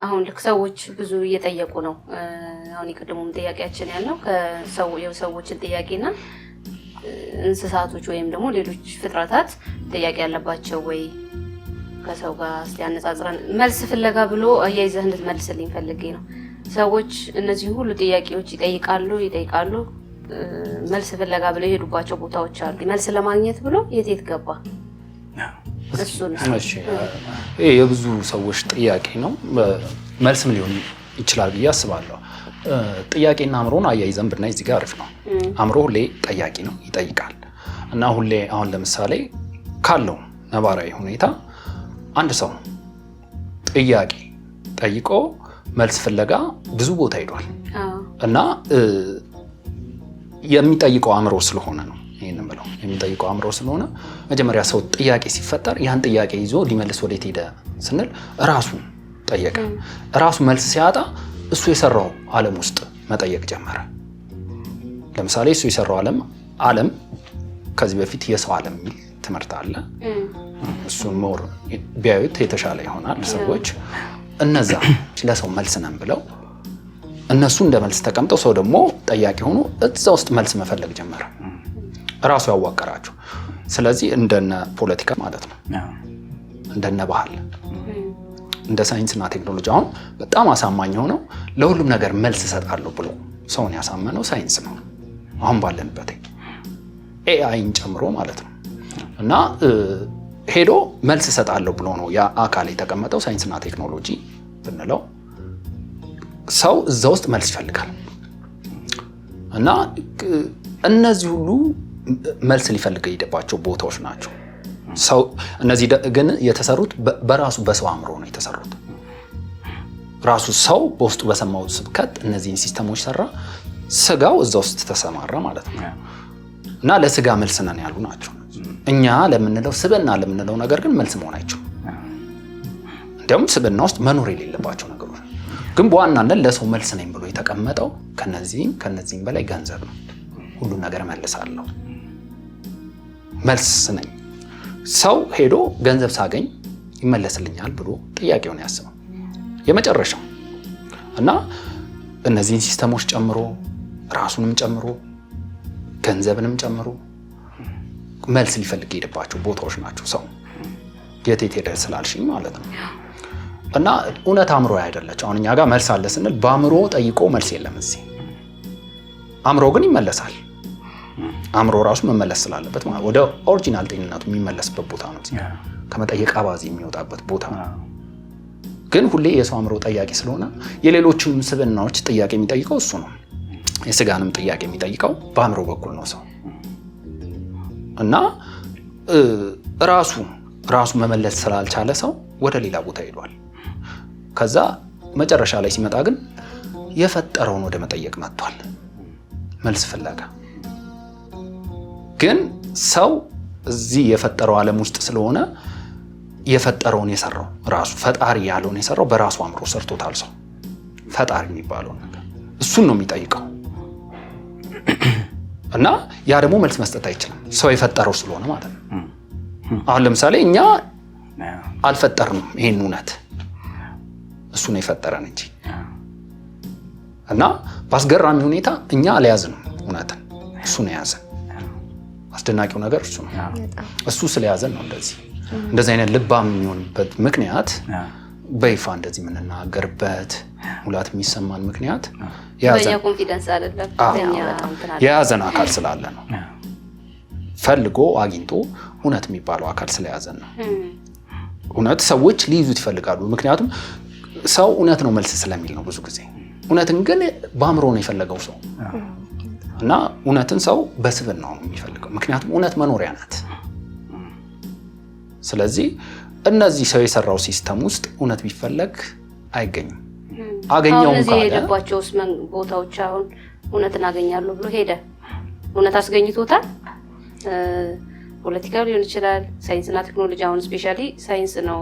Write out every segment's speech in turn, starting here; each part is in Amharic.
አሁን ልክ ሰዎች ብዙ እየጠየቁ ነው። አሁን የቀደሙም ጥያቄያችን ያለው የሰዎችን ጥያቄና እንስሳቶች ወይም ደግሞ ሌሎች ፍጥረታት ጥያቄ ያለባቸው ወይ ከሰው ጋር ሲያነጻጽረን መልስ ፍለጋ ብሎ አያይዘህ እንድትመልስልኝ ፈልጌ ነው። ሰዎች እነዚህ ሁሉ ጥያቄዎች ይጠይቃሉ መልስ ፍለጋ ብሎ የሄዱባቸው ቦታዎች አሉ። መልስ ለማግኘት ብሎ የት ገባ? እሺ የብዙ ሰዎች ጥያቄ ነው። መልስም ሊሆን ይችላል ብዬ አስባለሁ። ጥያቄና አእምሮን አያይዘን ብናይ እዚህ ጋር አሪፍ ነው። አእምሮ ሁሌ ጠያቂ ነው፣ ይጠይቃል። እና ሁሌ አሁን ለምሳሌ ካለው ነባራዊ ሁኔታ አንድ ሰው ጥያቄ ጠይቆ መልስ ፍለጋ ብዙ ቦታ ሄዷል እና የሚጠይቀው አእምሮ ስለሆነ ነው። ይሄንን ብለው የሚጠይቀው አእምሮ ስለሆነ መጀመሪያ ሰው ጥያቄ ሲፈጠር ያን ጥያቄ ይዞ ሊመልስ ወዴት ሄደ ስንል ራሱ ጠየቀ። ራሱ መልስ ሲያጣ እሱ የሰራው ዓለም ውስጥ መጠየቅ ጀመረ። ለምሳሌ እሱ የሰራው ዓለም ከዚህ በፊት የሰው ዓለም የሚል ትምህርት አለ። እሱን ሞር ቢያዩት የተሻለ ይሆናል። ሰዎች እነዛ ለሰው መልስ ነን ብለው እነሱ እንደ መልስ ተቀምጠው ሰው ደግሞ ጠያቂ ሆኖ እዛ ውስጥ መልስ መፈለግ ጀመረ። ራሱ ያዋቀራቸው። ስለዚህ እንደነ ፖለቲካ ማለት ነው፣ እንደነ ባህል፣ እንደ ሳይንስና ቴክኖሎጂ አሁን በጣም አሳማኝ ሆነው ለሁሉም ነገር መልስ እሰጣለሁ ብሎ ሰውን ያሳመነው ሳይንስ ነው። አሁን ባለንበት ኤአይን ጨምሮ ማለት ነው። እና ሄዶ መልስ እሰጣለሁ ብሎ ነው ያ አካል የተቀመጠው። ሳይንስና ቴክኖሎጂ ብንለው ሰው እዛ ውስጥ መልስ ይፈልጋል። እና እነዚህ ሁሉ መልስ ሊፈልግ የሄደባቸው ቦታዎች ናቸው። ሰው እነዚህ ግን የተሰሩት በራሱ በሰው አእምሮ ነው የተሰሩት። ራሱ ሰው በውስጡ በሰማው ስብከት እነዚህን ሲስተሞች ሰራ፣ ስጋው እዛ ውስጥ ተሰማራ ማለት ነው። እና ለስጋ መልስ ነን ያሉ ናቸው። እኛ ለምንለው ስብዕና ለምንለው ነገር ግን መልስ መሆን አይችሉም። እንዲያውም ስብዕና ውስጥ መኖር የሌለባቸው ነገሮች ግን በዋናነት ለሰው መልስ ነኝ ብሎ የተቀመጠው ከነዚህም በላይ ገንዘብ ነው። ሁሉን ነገር መልሳለሁ፣ መልስ ነኝ። ሰው ሄዶ ገንዘብ ሳገኝ ይመለስልኛል ብሎ ጥያቄውን ያስበው የመጨረሻው። እና እነዚህን ሲስተሞች ጨምሮ ራሱንም ጨምሮ ገንዘብንም ጨምሮ መልስ ሊፈልግ የሄደባቸው ቦታዎች ናቸው። ሰው የት ሄደ ስላልሽኝ ማለት ነው። እና እውነት አእምሮ አይደለች። አሁን እኛ ጋር መልስ አለ ስንል በአእምሮ ጠይቆ መልስ የለም። እዚህ አእምሮ ግን ይመለሳል። አእምሮ ራሱ መመለስ ስላለበት ማለት ወደ ኦሪጂናል ጤንነቱ የሚመለስበት ቦታ ነው። ከመጠየቅ አባዜ የሚወጣበት ቦታ ነው። ግን ሁሌ የሰው አእምሮ ጠያቂ ስለሆነ የሌሎችንም ስብዕናዎች ጥያቄ የሚጠይቀው እሱ ነው። የስጋንም ጥያቄ የሚጠይቀው በአእምሮ በኩል ነው ሰው። እና ራሱ መመለስ ስላልቻለ ሰው ወደ ሌላ ቦታ ሄዷል። ከዛ መጨረሻ ላይ ሲመጣ ግን የፈጠረውን ወደ መጠየቅ መጥቷል፣ መልስ ፍለጋ። ግን ሰው እዚህ የፈጠረው ዓለም ውስጥ ስለሆነ የፈጠረውን የሰራው ራሱ ፈጣሪ ያለውን የሰራው በራሱ አእምሮ ሰርቶታል። ሰው ፈጣሪ የሚባለው ነገር እሱን ነው የሚጠይቀው። እና ያ ደግሞ መልስ መስጠት አይችልም፣ ሰው የፈጠረው ስለሆነ ማለት ነው። አሁን ለምሳሌ እኛ አልፈጠርንም ይሄን እውነት፣ እሱ ነው የፈጠረን እንጂ። እና በአስገራሚ ሁኔታ እኛ አልያዝንም እውነትን፣ እሱ ነው የያዘን። አስደናቂው ነገር እሱ ነው። እሱ ስለያዘን ነው እንደዚህ አይነት ልባም የሚሆንበት ምክንያት፣ በይፋ እንደዚህ የምንናገርበት ሙላት የሚሰማን ምክንያት የያዘን አካል ስላለ ነው። ፈልጎ አግኝቶ እውነት የሚባለው አካል ስለያዘን ነው። እውነት ሰዎች ሊይዙት ይፈልጋሉ። ምክንያቱም ሰው እውነት ነው መልስ ስለሚል ነው ብዙ ጊዜ። እውነትን ግን በአእምሮ ነው የፈለገው ሰው። እና እውነትን ሰው በስብዕናው ነው የሚፈልገው። ምክንያቱም እውነት መኖሪያ ናት። ስለዚህ እነዚህ ሰው የሰራው ሲስተም ውስጥ እውነት ቢፈለግ አይገኝም። አገኘውም ካለ የሄደባቸው ቦታዎች አሁን እውነትን አገኛለሁ ብሎ ሄደ፣ እውነት አስገኝቶታል። ፖለቲካ ሊሆን ይችላል፣ ሳይንስና ቴክኖሎጂ። አሁን ስፔሻሊ ሳይንስ ነው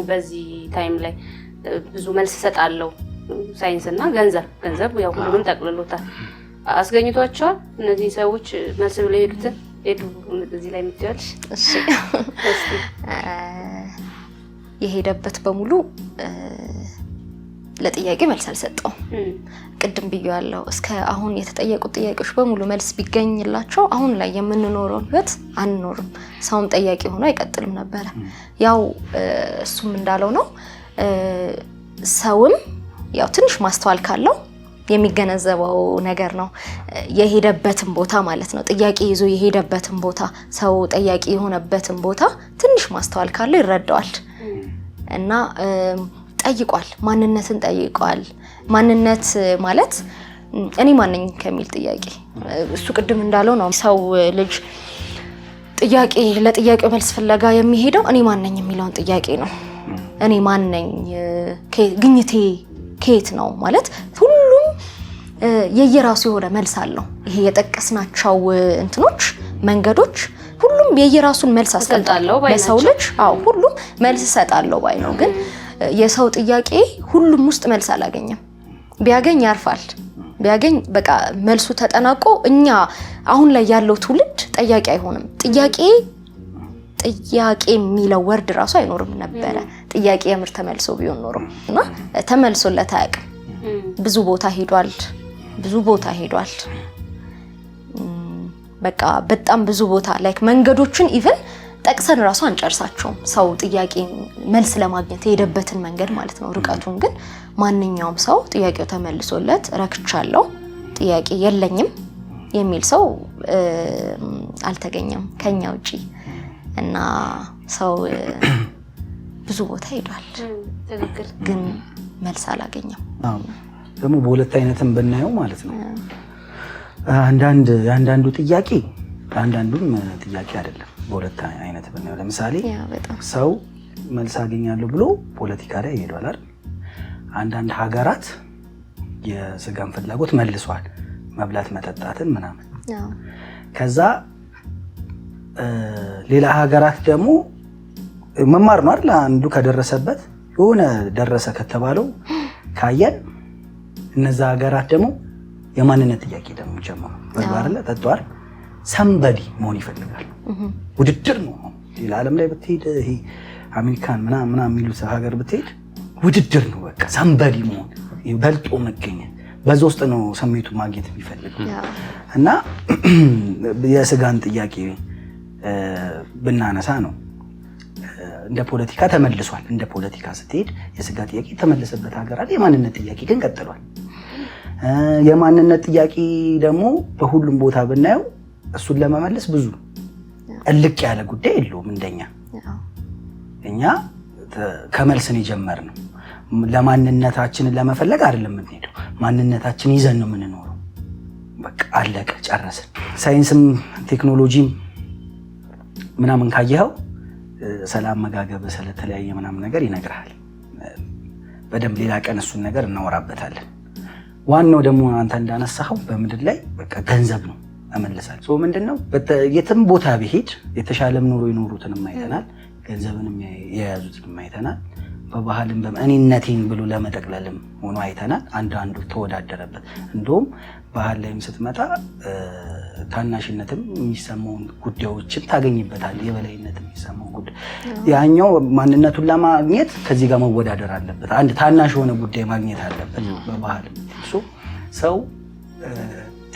በዚህ ታይም ላይ ብዙ መልስ እሰጣለሁ። ሳይንስና ገንዘብ ያው ሁሉንም ጠቅልሎታል። አስገኝቷቸዋል እነዚህ ሰዎች መልስ ብለው ሄዱትን ሄዱ። እዚህ ላይ የምትያለሽ? እሺ የሄደበት በሙሉ ለጥያቄ መልስ አልሰጠውም። ቅድም ብያለሁ እስከ አሁን የተጠየቁት ጥያቄዎች በሙሉ መልስ ቢገኝላቸው አሁን ላይ የምንኖረው ህይወት አንኖርም። ሰውም ጠያቂ ሆኖ አይቀጥልም ነበር። ያው እሱም እንዳለው ነው። ሰውም ያው ትንሽ ማስተዋል ካለው የሚገነዘበው ነገር ነው። የሄደበትን ቦታ ማለት ነው። ጥያቄ ይዞ የሄደበትን ቦታ ሰው ጠያቂ የሆነበትን ቦታ ትንሽ ማስተዋል ካለው ይረዳዋል። እና ጠይቋል፣ ማንነትን ጠይቋል። ማንነት ማለት እኔ ማንነኝ ከሚል ጥያቄ እሱ ቅድም እንዳለው ነው። ሰው ልጅ ጥያቄ ለጥያቄው መልስ ፍለጋ የሚሄደው እኔ ማንነኝ የሚለውን ጥያቄ ነው። እኔ ማንነኝ ግኝቴ ከየት ነው ማለት ሁሉም የየራሱ የሆነ መልስ አለው። ይሄ የጠቀስናቸው እንትኖች መንገዶች ሁሉም የየራሱን መልስ አስቀምጣለሁ ለሰው ልጅ። ሁሉም መልስ ሰጣለው ባይ ነው። ግን የሰው ጥያቄ ሁሉም ውስጥ መልስ አላገኘም። ቢያገኝ ያርፋል። ቢያገኝ በቃ መልሱ ተጠናቆ እኛ አሁን ላይ ያለው ትውልድ ጠያቂ አይሆንም። ጥያቄ የሚለው ወርድ ራሱ አይኖርም ነበረ። ጥያቄ የምር ተመልሶ ቢሆን ኖሮ እና ተመልሶለት አያውቅም። ብዙ ቦታ ሄዷል። በቃ በጣም ብዙ ቦታ ላይክ መንገዶችን ኢቭን ጠቅሰን ራሱ አንጨርሳቸውም። ሰው ጥያቄ መልስ ለማግኘት የሄደበትን መንገድ ማለት ነው፣ ርቀቱን። ግን ማንኛውም ሰው ጥያቄው ተመልሶለት ረክቻለሁ፣ ጥያቄ የለኝም የሚል ሰው አልተገኘም ከኛ ውጪ። እና ሰው ብዙ ቦታ ሄዷል፣ ግን መልስ አላገኘም። ደግሞ በሁለት አይነትም ብናየው ማለት ነው። አንዳንዱ ጥያቄ አንዳንዱም ጥያቄ አይደለም። በሁለት አይነት ብናየው ለምሳሌ ሰው መልስ አገኛለሁ ብሎ ፖለቲካ ላይ ይሄዳል አይደል? አንዳንድ ሀገራት የስጋን ፍላጎት መልሷል፣ መብላት መጠጣትን ምናምን። ከዛ ሌላ ሀገራት ደግሞ መማር ነው አይደል? አንዱ ከደረሰበት የሆነ ደረሰ ከተባለው ካየን እነዛ ሀገራት ደግሞ የማንነት ጥያቄ ደግሞ ጀመሩ። በባህርለ ተጧር ሰምበዲ መሆን ይፈልጋል። ውድድር ነው። ሌላ ዓለም ላይ ብትሄድ ይሄ አሜሪካን ምናምን የሚሉት ሀገር ብትሄድ ውድድር ነው። በቃ ሰምበዲ መሆን፣ በልጦ መገኘት፣ በዛ ውስጥ ነው ስሜቱ ማግኘት የሚፈልገው። እና የስጋን ጥያቄ ብናነሳ ነው እንደ ፖለቲካ ተመልሷል። እንደ ፖለቲካ ስትሄድ የስጋ ጥያቄ ተመለሰበት ሀገር አለ። የማንነት ጥያቄ ግን ቀጥሏል። የማንነት ጥያቄ ደግሞ በሁሉም ቦታ ብናየው እሱን ለመመለስ ብዙ እልቅ ያለ ጉዳይ የለውም። እኛ ከመልስን የጀመርነው ለማንነታችንን ለመፈለግ አይደለም የምንሄደው፣ ማንነታችን ይዘን ነው የምንኖረው። በቃ አለቀ ጨረስን። ሳይንስም ቴክኖሎጂም ምናምን ካየኸው ሰላም መጋገብ ስለተለያየ ምናምን ነገር ይነግርሃል በደንብ። ሌላ ቀን እሱን ነገር እናወራበታለን። ዋናው ደግሞ አንተ እንዳነሳኸው በምድር ላይ በቃ ገንዘብ ነው እመልሳለሁ። ሶ ምንድነው የትም ቦታ ቢሄድ የተሻለም ኑሮ ይኖሩትንም አይተናል፣ ገንዘብንም የያዙትንም አይተናል። በባህልም በእኔነቴን ብሎ ለመጠቅለልም ሆኖ አይተናል። አንዳንዱ ተወዳደረበት። እንደውም ባህል ላይም ስትመጣ ታናሽነትም የሚሰማውን ጉዳዮችን ታገኝበታል። የበላይነት የሚሰማው ጉዳይ ያኛው ማንነቱን ለማግኘት ከዚህ ጋር መወዳደር አለበት። አንድ ታናሽ የሆነ ጉዳይ ማግኘት አለበት በባህል። ሰው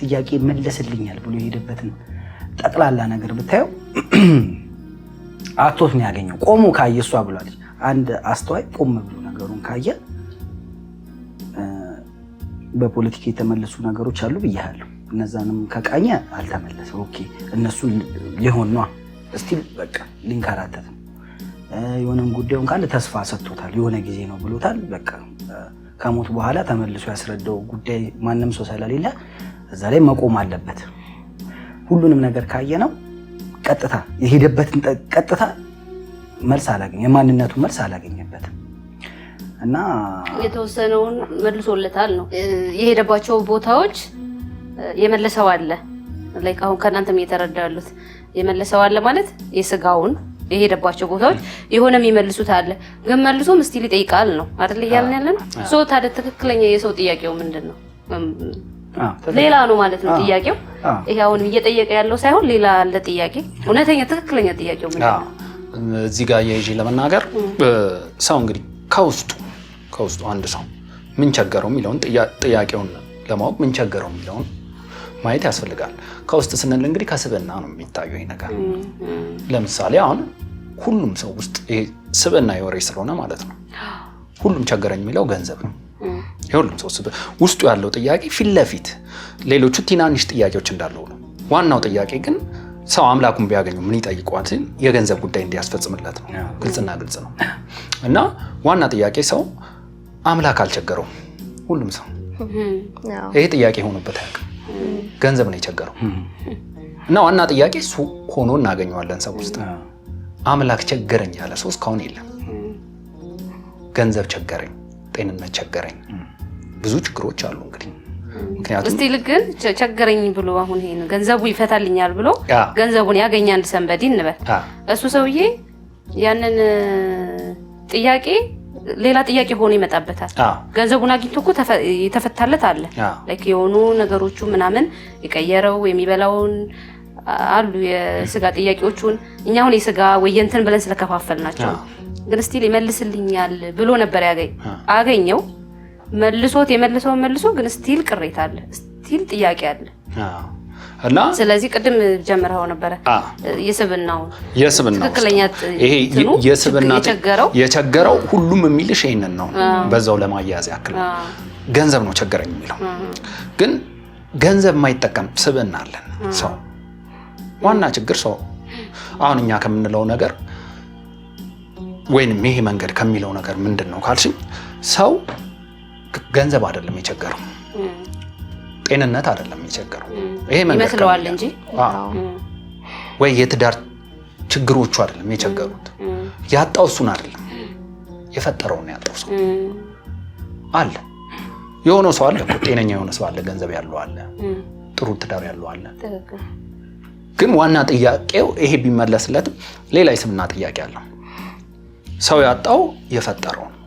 ጥያቄ መለስልኛል ብሎ የሄደበትን ጠቅላላ ነገር ብታየው አቶት ነው ያገኘው። ቆሞ ካየ እሷ ብሏለች። አንድ አስተዋይ ቆም ብሎ ነገሩን ካየ በፖለቲካ የተመለሱ ነገሮች አሉ ብያለሁ። እነዛንም ከቃኘ አልተመለሰ። ኦኬ እነሱ ሊሆን ነው እስቲ በቃ ሊንከራተት ነው። የሆነም ጉዳዩን ካለ ተስፋ ሰጥቶታል፣ የሆነ ጊዜ ነው ብሎታል። በቃ ከሞት በኋላ ተመልሶ ያስረዳው ጉዳይ ማንም ሰው ስለሌለ እዛ ላይ መቆም አለበት። ሁሉንም ነገር ካየ ነው ቀጥታ የሄደበትን ቀጥታ መልስ አላገኘ፣ የማንነቱ መልስ አላገኘበትም። እና የተወሰነውን መልሶለታል ነው የሄደባቸው ቦታዎች የመለሰው አለ። ላይክ አሁን ከናንተም እየተረዳሉት የመለሰው አለ ማለት የስጋውን የሄደባቸው ቦታዎች የሆነም ይመልሱት አለ። ግን መልሶም ስቲል ይጠይቃል ነው አይደል እያልን ያለን። ሶ ታዲያ ትክክለኛ የሰው ጥያቄው ምንድነው? ሌላ ነው ማለት ነው ጥያቄው። ይሄ አሁን እየጠየቀ ያለው ሳይሆን ሌላ አለ ጥያቄ። እውነተኛ ትክክለኛ ጥያቄው ምንድነው? እዚህ ጋር የይዤ ለመናገር ሰው እንግዲህ ከውስጡ አንድ ሰው ምን ቸገረው የሚለውን ጥያቄውን ለማወቅ ምን ቸገረው የሚለውን ማየት ያስፈልጋል። ከውስጥ ስንል እንግዲህ ከስብዕና ነው የሚታየው ይሄ ነገር። ለምሳሌ አሁን ሁሉም ሰው ውስጥ ይሄ ስብዕና የወሬ ስለሆነ ማለት ነው ሁሉም ቸገረኝ የሚለው ገንዘብ ነው። የሁሉም ሰው ውስጡ ያለው ጥያቄ ፊት ለፊት ሌሎቹ ትናንሽ ጥያቄዎች እንዳለው ነው። ዋናው ጥያቄ ግን ሰው አምላኩን ቢያገኙ ምን ይጠይቀዋል? የገንዘብ ጉዳይ እንዲያስፈጽምለት ነው። ግልጽና ግልጽ ነው። እና ዋና ጥያቄ ሰው አምላክ አልቸገረውም። ሁሉም ሰው ይሄ ጥያቄ ሆኖበት አያውቅም። ገንዘብ ነው የቸገረው። እና ዋና ጥያቄ እሱ ሆኖ እናገኘዋለን ሰው ውስጥ። አምላክ ቸገረኝ ያለ ሰው እስካሁን የለም። ገንዘብ ቸገረኝ፣ ጤንነት ቸገረኝ፣ ብዙ ችግሮች አሉ እንግዲህ። ምክንያቱም እስቲ ልግን ቸገረኝ ብሎ አሁን ይሄን ገንዘቡ ይፈታልኛል ብሎ ገንዘቡን ያገኛ አንድ ሰንበዲ እንበል። እሱ ሰውዬ ያንን ጥያቄ ሌላ ጥያቄ ሆኖ ይመጣበታል። ገንዘቡን አግኝቶ እኮ የተፈታለት አለ። ላይክ የሆኑ ነገሮቹ ምናምን የቀየረው የሚበላውን አሉ የስጋ ጥያቄዎቹን እኛ አሁን የስጋ ወየንትን ብለን ስለከፋፈልናቸው ግን እስቲ ይመልስልኛል ብሎ ነበር አገኘው። መልሶት መልሶ ግን ስቲል ቅሬታ አለ፣ ስቲል ጥያቄ አለ። እና ስለዚህ ቅድም ጀምረው ነበረ የስብዕናው ትክክለኛ ይሄ የስብዕና የቸገረው ሁሉም የሚልሽ ይሄንን ነው። በዛው ለማያያዝ ያክል ገንዘብ ነው ቸገረኝ የሚለው ግን ገንዘብ የማይጠቀም ስብዕና አለን ሰው። ዋና ችግር ሰው አሁን እኛ ከምንለው ነገር ወይንም ይሄ መንገድ ከሚለው ነገር ምንድን ነው ካልሽኝ ሰው ገንዘብ አይደለም የቸገረው፣ ጤንነት አይደለም የቸገረው። ይሄ መንገድ ይመስለዋል እንጂ ወይ የትዳር ችግሮቹ አይደለም የቸገሩት። ያጣው እሱን አይደለም የፈጠረው ነው ያጣው ሰው አለ። የሆነ ሰው አለ፣ ጤነኛ የሆነ ሰው አለ፣ ገንዘብ ያለው አለ፣ ጥሩ ትዳር ያለው አለ። ግን ዋና ጥያቄው ይሄ ቢመለስለትም ሌላ የስብዕና ጥያቄ አለው። ሰው ያጣው የፈጠረው ነው።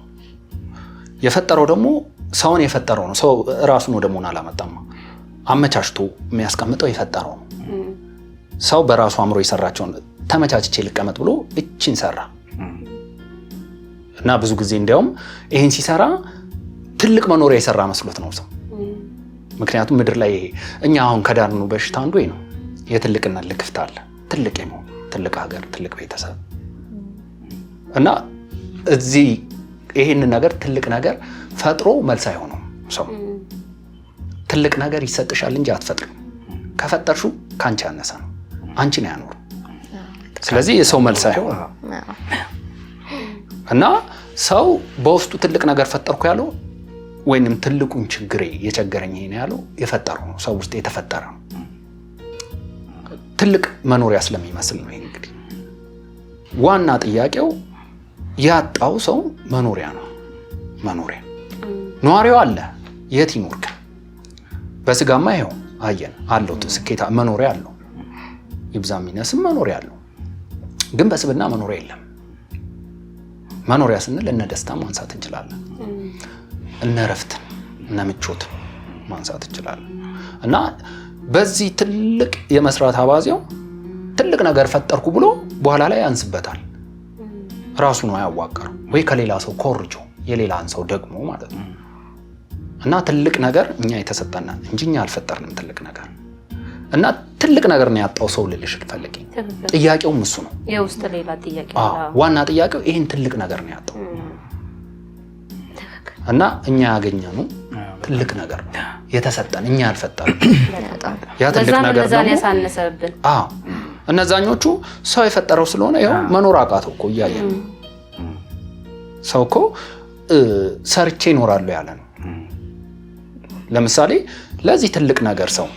የፈጠረው ደግሞ ሰውን የፈጠረው ነው። ሰው ራሱን ወደ መሆን አላመጣም። አመቻችቶ የሚያስቀምጠው የፈጠረው ነው። ሰው በራሱ አእምሮ የሰራቸውን ተመቻችቼ ልቀመጥ ብሎ እቺን ሰራ እና ብዙ ጊዜ እንዲያውም ይሄን ሲሰራ ትልቅ መኖሪያ የሰራ መስሎት ነው ሰው። ምክንያቱም ምድር ላይ እኛ አሁን ከዳርኑ በሽታ አንዱ ነው የትልቅነት ልክፍት አለ። ትልቅ የመሆን ትልቅ ሀገር፣ ትልቅ ቤተሰብ እና እዚህ ይሄን ነገር ትልቅ ነገር ፈጥሮ መልስ አይሆነውም ሰው። ትልቅ ነገር ይሰጥሻል እንጂ አትፈጥሪም። ከፈጠርሹ ካንቺ ያነሰ ነው፣ አንቺ ነው ያኖር። ስለዚህ የሰው መልስ አይሆንም እና ሰው በውስጡ ትልቅ ነገር ፈጠርኩ ያለው ወይንም ትልቁን ችግሬ የቸገረኝ ይሄን ያለው የፈጠረው ነው። ሰው ውስጥ የተፈጠረ ነው። ትልቅ መኖሪያ ስለሚመስል ነው። እንግዲህ ዋና ጥያቄው ያጣው ሰው መኖሪያ ነው። መኖሪያ ነዋሪው አለ፣ የት ይኖርክ? በስጋማ ይሄው አየን አለው ስኬታ መኖሪያ አለው፣ ይብዛም ይነስም መኖሪያ አለው። ግን በስብዕና መኖሪያ የለም። መኖሪያ ስንል እነ ደስታ ማንሳት እንችላለን፣ እነ ረፍት፣ እነ ምቾት ማንሳት እንችላለን። እና በዚህ ትልቅ የመስራት አባዜው ትልቅ ነገር ፈጠርኩ ብሎ በኋላ ላይ ያንስበታል። ራሱ ነው ያዋቀረው ወይ ከሌላ ሰው ኮርጆ የሌላን ሰው ደግሞ ማለት ነው። እና ትልቅ ነገር እኛ የተሰጠና እንጂ እኛ አልፈጠርንም ትልቅ ነገር። እና ትልቅ ነገር ነው ያጣው ሰው ልልሽ ልፈልግ። ጥያቄውም እሱ ነው። የውስጥ ሌላ ጥያቄ ዋና ጥያቄው ይሄን ትልቅ ነገር ነው ያጣው። እና እኛ ያገኘነው ትልቅ ነገር ነው የተሰጠን፣ እኛ አልፈጠርንም። ያ ትልቅ ነገር ነው ያሳነሰብን። እነዛኞቹ ሰው የፈጠረው ስለሆነ ይኸው መኖር አቃተው እኮ እያየን። ሰው እኮ ሰርቼ እኖራለሁ ያለ ነው። ለምሳሌ ለዚህ ትልቅ ነገር ሰው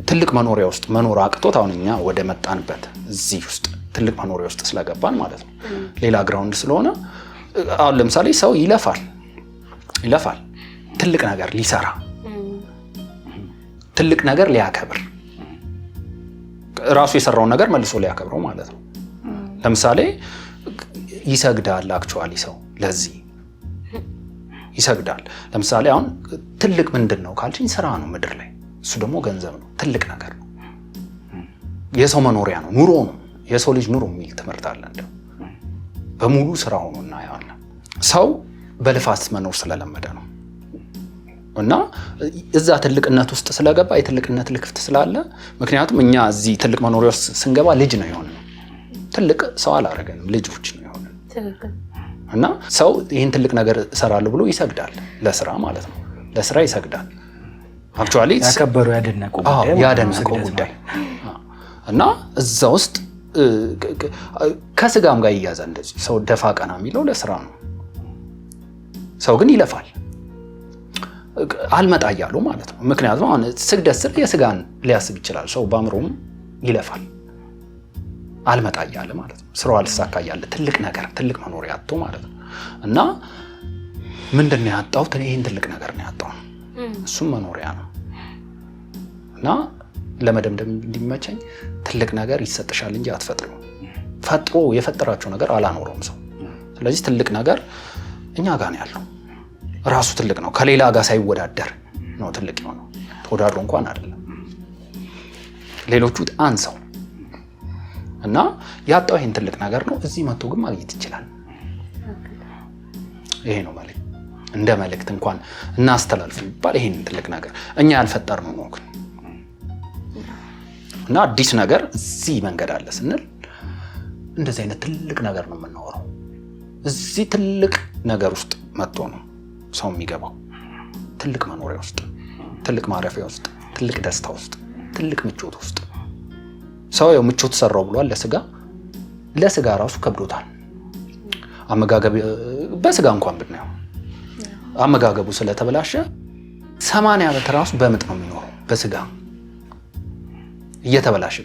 ትልቅ መኖሪያ ውስጥ መኖር አቅቶት አሁን እኛ ወደ መጣንበት እዚህ ውስጥ ትልቅ መኖሪያ ውስጥ ስለገባን ማለት ነው ሌላ ግራውንድ ስለሆነ አሁን ለምሳሌ ሰው ይለፋል ትልቅ ነገር ሊሰራ፣ ትልቅ ነገር ሊያከብር፣ ራሱ የሰራውን ነገር መልሶ ሊያከብረው ማለት ነው። ለምሳሌ ይሰግዳል። አክቹአሊ ሰው ለዚህ ይሰግዳል። ለምሳሌ አሁን ትልቅ ምንድን ነው ካልሽኝ ስራ ነው ምድር ላይ። እሱ ደግሞ ገንዘብ ነው። ትልቅ ነገር ነው። የሰው መኖሪያ ነው፣ ኑሮ ነው። የሰው ልጅ ኑሮ የሚል ትምህርት አለ። እንደው በሙሉ ስራ ሆኖ እናየዋለን። ሰው በልፋት መኖር ስለለመደ ነው እና እዛ ትልቅነት ውስጥ ስለገባ የትልቅነት ልክፍት ስላለ ምክንያቱም እኛ እዚህ ትልቅ መኖሪያ ውስጥ ስንገባ ልጅ ነው የሆነው። ትልቅ ሰው አላረገንም፣ ልጆች ነው የሆነው። እና ሰው ይህን ትልቅ ነገር እሰራለሁ ብሎ ይሰግዳል፣ ለስራ ማለት ነው። ለስራ ይሰግዳል። አክቹአሊ ያከበሩ ያደነቀው ጉዳይ እና እዛ ውስጥ ከስጋም ጋር ይያዛል። እንደዚህ ሰው ደፋ ቀና የሚለው ለስራ ነው። ሰው ግን ይለፋል አልመጣ እያሉ ማለት ነው። ምክንያቱም አሁን ስግደት ስል የስጋን ሊያስብ ይችላል። ሰው በአእምሮም ይለፋል አልመጣ እያለ ማለት ነው። ስራው አልሳካ እያለ ትልቅ ነገር ትልቅ መኖሪያ አጥቶ ማለት ነው። እና ምንድን ነው ያጣው? ይሄን ትልቅ ነገር ነው ያጣው። እሱም መኖሪያ ነው። እና ለመደምደም እንዲመቸኝ ትልቅ ነገር ይሰጥሻል እንጂ አትፈጥሩ። ፈጥሮ የፈጠራቸው ነገር አላኖረውም ሰው። ስለዚህ ትልቅ ነገር እኛ ጋር ነው ያለው። ራሱ ትልቅ ነው። ከሌላ ጋር ሳይወዳደር ነው ትልቅ የሆነው። ተወዳድሮ እንኳን አይደለም ሌሎቹ አንሰው እና ያጣው ይሄን ትልቅ ነገር ነው። እዚህ መጥቶ ግን ማግኘት ይችላል። ይሄ ነው ማለት እንደ መልእክት እንኳን እናስተላልፍ ይባል ይሄን ትልቅ ነገር እኛ ያልፈጠርነው ነው። እና አዲስ ነገር እዚህ መንገድ አለ ስንል እንደዚህ አይነት ትልቅ ነገር ነው የምናወራው። እዚህ ትልቅ ነገር ውስጥ መጥቶ ነው ሰው የሚገባው። ትልቅ መኖሪያ ውስጥ፣ ትልቅ ማረፊያ ውስጥ፣ ትልቅ ደስታ ውስጥ፣ ትልቅ ምቾት ውስጥ። ሰው ያው ምቾት ሰራው ብሏል ለስጋ ራሱ ከብዶታል። አመጋገብ በስጋ እንኳን ብናየው አመጋገቡ ስለተበላሸ 80 ዓመት ራሱ በምጥ ነው የሚኖረው በስጋ እየተበላሸ።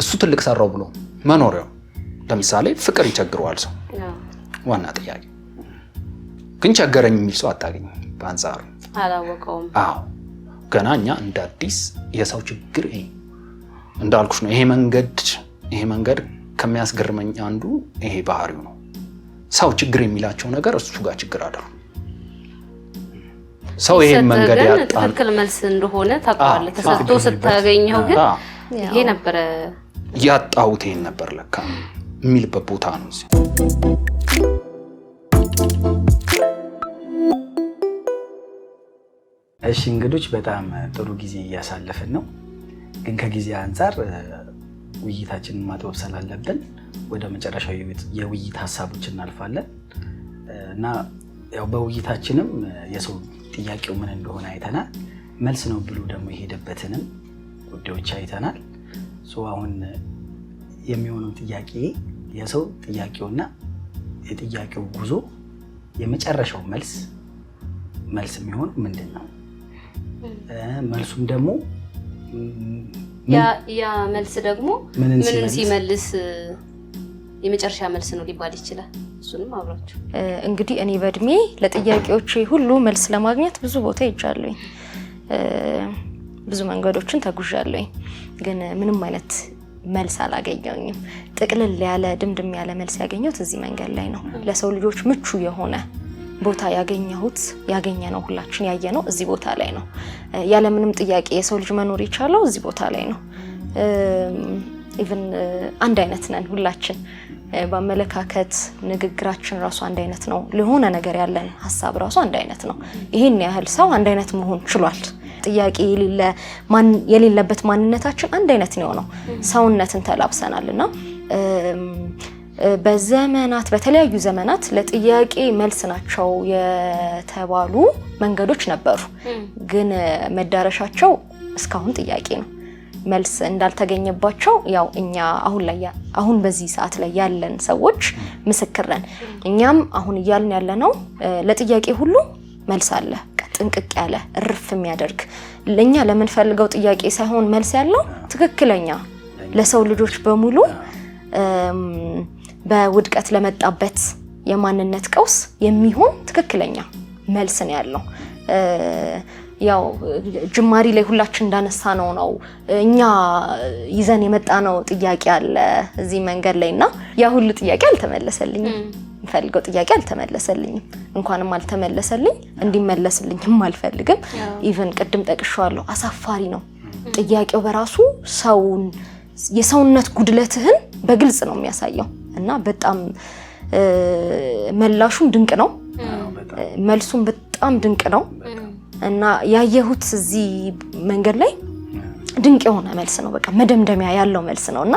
እሱ ትልቅ ሰራው ብሎ መኖሪያው ለምሳሌ ፍቅር ይቸግረዋል ሰው። ዋና ጥያቄ ግን ቸገረኝ የሚል ሰው አታገኝም። በአንጻሩ አላወቀውም። አዎ ገና እኛ እንደ አዲስ የሰው ችግር እንዳልኩሽ ነው። ይሄ መንገድ ከሚያስገርመኝ አንዱ ይሄ ባህሪው ነው። ሰው ችግር የሚላቸው ነገር እሱ ጋር ችግር አደሩ። ሰው ይሄ መንገድ ያጣል። ትክክል መልስ እንደሆነ ታውቃለህ። ተሰጥቶ ስታገኘው ግን ይሄ ነበር ያጣሁት ይሄን ነበር ለካ የሚልበት ቦታ ነው። እሺ እንግዶች በጣም ጥሩ ጊዜ እያሳለፍን ነው። ግን ከጊዜ አንፃር ውይይታችንን ማጥበብ ስላለብን ወደ መጨረሻው የውይይት ሀሳቦች እናልፋለን እና ያው በውይይታችንም የሰው ጥያቄው ምን እንደሆነ አይተናል። መልስ ነው ብሎ ደግሞ የሄደበትንም ጉዳዮች አይተናል። አሁን የሚሆነው ጥያቄ የሰው ጥያቄውና የጥያቄው ጉዞ የመጨረሻው መልስ የሚሆን ምንድን ነው? መልሱም ደግሞ ያ መልስ ደግሞ ምንን ሲመልስ የመጨረሻ መልስ ነው ሊባል ይችላል። እሱንም አብራችሁ እንግዲህ እኔ በእድሜ ለጥያቄዎቼ ሁሉ መልስ ለማግኘት ብዙ ቦታ ሄጃለሁ። ብዙ መንገዶችን ተጉዣለሁ። ግን ምንም አይነት መልስ አላገኘሁኝም። ጥቅልል ያለ ድምድም ያለ መልስ ያገኘሁት እዚህ መንገድ ላይ ነው። ለሰው ልጆች ምቹ የሆነ ቦታ ያገኘነው ሁላችን ያየነው እዚህ ቦታ ላይ ነው። ያለ ምንም ጥያቄ የሰው ልጅ መኖር የቻለው እዚህ ቦታ ላይ ነው። ኢቭን አንድ አይነት ነን ሁላችን። በአመለካከት ንግግራችን ራሱ አንድ አይነት ነው። ለሆነ ነገር ያለን ሐሳብ ራሱ አንድ አይነት ነው። ይሄን ያህል ሰው አንድ አይነት መሆን ችሏል። ጥያቄ የሌለበት ማንነታችን አንድ አይነት ነው። ሰውነትን ተላብሰናልና በተለያዩ ዘመናት ለጥያቄ መልስ ናቸው የተባሉ መንገዶች ነበሩ። ግን መዳረሻቸው እስካሁን ጥያቄ ነው። መልስ እንዳልተገኘባቸው ያው እኛ አሁን በዚህ ሰዓት ላይ ያለን ሰዎች ምስክር ነን። እኛም አሁን እያልን ያለነው ለጥያቄ ሁሉ መልስ አለ። ጥንቅቅ ያለ እርፍ የሚያደርግ ለኛ ለምንፈልገው ጥያቄ ሳይሆን መልስ ያለው ትክክለኛ ለሰው ልጆች በሙሉ በውድቀት ለመጣበት የማንነት ቀውስ የሚሆን ትክክለኛ መልስ ነው ያለው። ያው ጅማሪ ላይ ሁላችን እንዳነሳ ነው እኛ ይዘን የመጣነው ጥያቄ አለ እዚህ መንገድ ላይና ያ ሁሉ ጥያቄ አልተመለሰልኝም። ፈልገው ጥያቄ አልተመለሰልኝም። እንኳንም አልተመለሰልኝ እንዲመለስልኝም አልፈልግም። ኢቭን ቅድም ጠቅሻለሁ አሳፋሪ ነው ጥያቄው በራሱ የሰውነት ጉድለትህን በግልጽ ነው የሚያሳየው እና በጣም ምላሹም ድንቅ ነው፣ መልሱም በጣም ድንቅ ነው። እና ያየሁት እዚህ መንገድ ላይ ድንቅ የሆነ መልስ ነው። በቃ መደምደሚያ ያለው መልስ ነው እና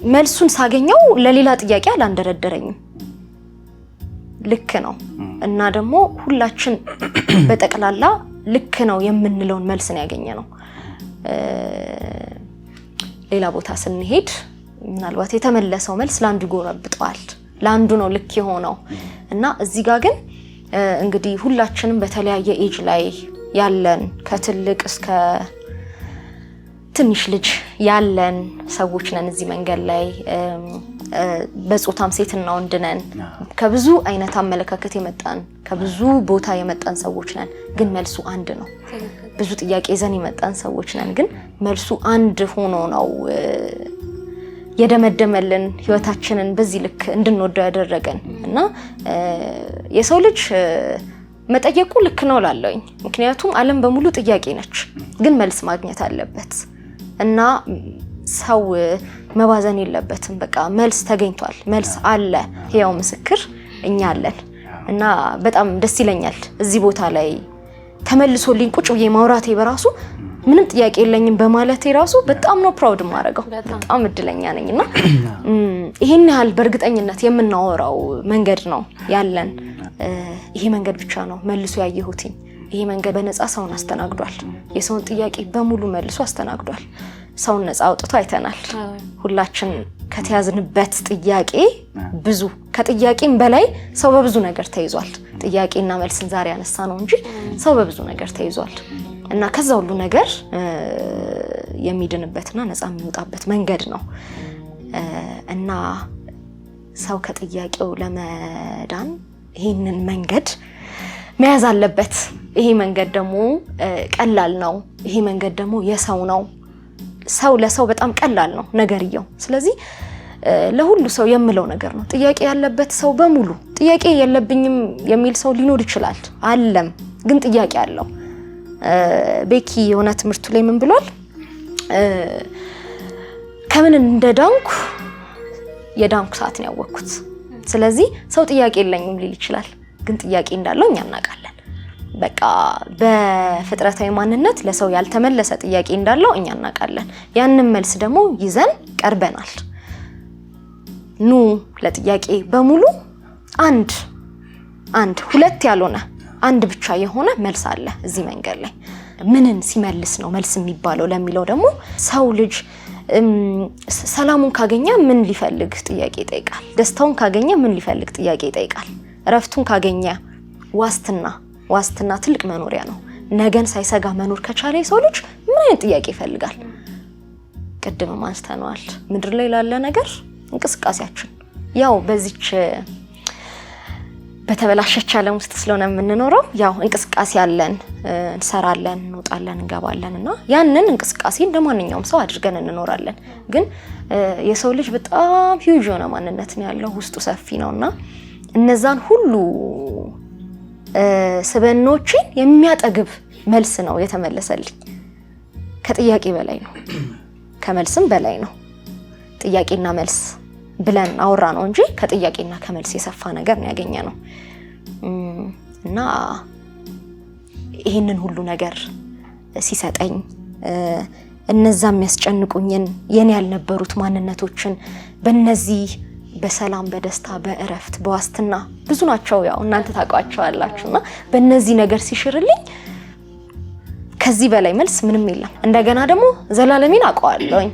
መልሱን ሳገኘው ለሌላ ጥያቄ አላንደረደረኝም። ልክ ነው እና ደግሞ ሁላችን በጠቅላላ ልክ ነው የምንለውን መልስ ነው ያገኘነው። ሌላ ቦታ ስንሄድ ምናልባት የተመለሰው መልስ ለአንዱ ይጎረብጠዋል፣ ለአንዱ ነው ልክ የሆነው እና እዚህ ጋር ግን እንግዲህ ሁላችንም በተለያየ ኤጅ ላይ ያለን ከትልቅ እስከ ትንሽ ልጅ ያለን ሰዎች ነን። እዚህ መንገድ ላይ በጾታም ሴትና ወንድ ነን። ከብዙ አይነት አመለካከት የመጣን ከብዙ ቦታ የመጣን ሰዎች ነን። ግን መልሱ አንድ ነው። ብዙ ጥያቄ ይዘን የመጣን ሰዎች ነን። ግን መልሱ አንድ ሆኖ ነው የደመደመልን ህይወታችንን በዚህ ልክ እንድንወደው ያደረገን እና የሰው ልጅ መጠየቁ ልክ ነው ላለኝ። ምክንያቱም ዓለም በሙሉ ጥያቄ ነች፣ ግን መልስ ማግኘት አለበት እና ሰው መባዘን የለበትም። በቃ መልስ ተገኝቷል፣ መልስ አለ፣ ያው ምስክር እኛ አለን እና በጣም ደስ ይለኛል እዚህ ቦታ ላይ ተመልሶልኝ ቁጭ ብዬ ማውራቴ በራሱ ምንም ጥያቄ የለኝም በማለቴ ራሱ በጣም ነው ፕራውድ ማረጋው። በጣም እድለኛ ነኝና ይሄን ያህል በእርግጠኝነት የምናወራው መንገድ ነው ያለን። ይሄ መንገድ ብቻ ነው መልሶ ያየሁትኝ። ይሄ መንገድ በነፃ ሰውን አስተናግዷል። የሰውን ጥያቄ በሙሉ መልሶ አስተናግዷል። ሰውን ነፃ አውጥቶ አይተናል። ሁላችን ከተያዝንበት ጥያቄ ብዙ ከጥያቄም በላይ ሰው በብዙ ነገር ተይዟል። ጥያቄና መልስን ዛሬ ያነሳ ነው እንጂ ሰው በብዙ ነገር ተይዟል እና ከዛ ሁሉ ነገር የሚድንበትና ነፃ የሚወጣበት መንገድ ነው እና ሰው ከጥያቄው ለመዳን ይሄንን መንገድ መያዝ አለበት። ይሄ መንገድ ደግሞ ቀላል ነው። ይሄ መንገድ ደግሞ የሰው ነው። ሰው ለሰው በጣም ቀላል ነው ነገርየው። ስለዚህ ለሁሉ ሰው የምለው ነገር ነው። ጥያቄ ያለበት ሰው በሙሉ ጥያቄ የለብኝም የሚል ሰው ሊኖር ይችላል፣ አለም ግን ጥያቄ አለው። ቤኪ የሆነ ትምህርቱ ላይ ምን ብሏል? ከምን እንደዳንኩ የዳንኩ ሰዓት ነው ያወቅኩት። ስለዚህ ሰው ጥያቄ የለኝም ሊል ይችላል፣ ግን ጥያቄ እንዳለው እኛ እናውቃለን። በቃ በፍጥረታዊ ማንነት ለሰው ያልተመለሰ ጥያቄ እንዳለው እኛ እናውቃለን። ያንን መልስ ደግሞ ይዘን ቀርበናል። ኑ ለጥያቄ በሙሉ አንድ ሁለት ያልሆነ አንድ ብቻ የሆነ መልስ አለ እዚህ መንገድ ላይ። ምንን ሲመልስ ነው መልስ የሚባለው ለሚለው ደግሞ ሰው ልጅ ሰላሙን ካገኘ ምን ሊፈልግ ጥያቄ ይጠይቃል። ደስታውን ካገኘ ምን ሊፈልግ ጥያቄ ይጠይቃል። እረፍቱን ካገኘ ዋስትና ትልቅ መኖሪያ ነው። ነገን ሳይሰጋ መኖር ከቻለ ሰው ልጅ ምን አይነት ጥያቄ ይፈልጋል? ቅድም አንስተነዋል። ምድር ላይ ላለ ነገር እንቅስቃሴያችን ያው በዚች በተበላሸች ዓለም ውስጥ ስለሆነ የምንኖረው ያው እንቅስቃሴ አለን፣ እንሰራለን፣ እንወጣለን፣ እንገባለን እና ያንን እንቅስቃሴ እንደማንኛውም ሰው አድርገን እንኖራለን። ግን የሰው ልጅ በጣም ሂውጅ የሆነ ማንነት ነው ያለው፣ ውስጡ ሰፊ ነውና እነዛን ሁሉ ስበኖችን የሚያጠግብ መልስ ነው የተመለሰልኝ። ከጥያቄ በላይ ነው፣ ከመልስም በላይ ነው። ጥያቄና መልስ ብለን አወራ ነው እንጂ ከጥያቄና ከመልስ የሰፋ ነገር ነው ያገኘ ነው እና ይሄንን ሁሉ ነገር ሲሰጠኝ እነዛ የሚያስጨንቁኝን የኔ ያልነበሩት ማንነቶችን በእነዚህ በሰላም፣ በደስታ፣ በእረፍት፣ በዋስትና ብዙ ናቸው። ያው እናንተ ታውቋቸዋላችሁና በእነዚህ ነገር ሲሽርልኝ ከዚህ በላይ መልስ ምንም የለም። እንደገና ደግሞ ዘላለሜን አውቀዋለሁኝ።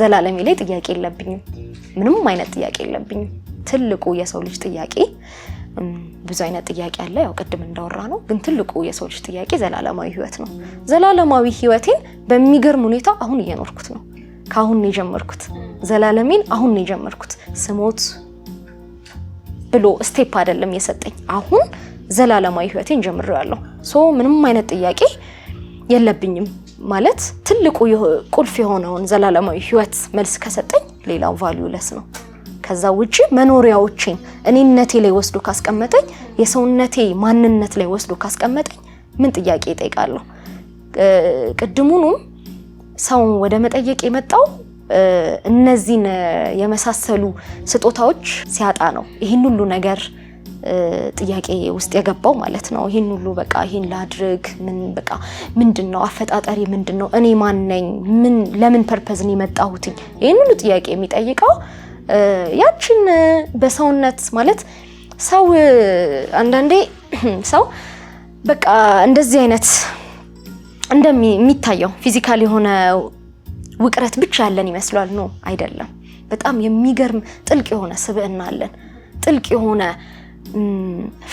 ዘላለሜ ላይ ጥያቄ የለብኝም። ምንም አይነት ጥያቄ የለብኝም። ትልቁ የሰው ልጅ ጥያቄ ብዙ አይነት ጥያቄ አለ፣ ያው ቅድም እንዳወራ ነው። ግን ትልቁ የሰው ልጅ ጥያቄ ዘላለማዊ ህይወት ነው። ዘላለማዊ ህይወቴን በሚገርም ሁኔታ አሁን እየኖርኩት ነው። ካሁን ነው የጀመርኩት። ዘላለሜን አሁን ነው የጀመርኩት። ስሞት ብሎ ስቴፕ አይደለም የሰጠኝ። አሁን ዘላለማዊ ህይወቴን ጀምሬያለሁ። ምንም አይነት ጥያቄ የለብኝም ማለት ትልቁ ቁልፍ የሆነውን ዘላለማዊ ህይወት መልስ ከሰጠኝ ሌላው ቫልዩለስ ነው። ከዛ ውጪ መኖሪያዎችን እኔነቴ ላይ ወስዶ ካስቀመጠኝ፣ የሰውነቴ ማንነት ላይ ወስዶ ካስቀመጠኝ ምን ጥያቄ ይጠይቃለሁ? ቅድሙንም ሰው ወደ መጠየቅ የመጣው እነዚህን የመሳሰሉ ስጦታዎች ሲያጣ ነው። ይህን ሁሉ ነገር ጥያቄ ውስጥ የገባው ማለት ነው። ይሄን ሁሉ በቃ ይሄን ላድርግ በቃ ምንድነው አፈጣጠሪ ምንድነው እኔ ማን ነኝ ለምን ፐርፐዝ ነው የመጣሁት ይሄን ሁሉ ጥያቄ የሚጠይቀው ያችን በሰውነት ማለት ሰው አንዳንዴ ሰው በቃ እንደዚህ አይነት እንደሚታየው ፊዚካል የሆነ ውቅረት ብቻ ያለን ይመስላል ነው አይደለም። በጣም የሚገርም ጥልቅ የሆነ ስብዕና አለን። ጥልቅ የሆነ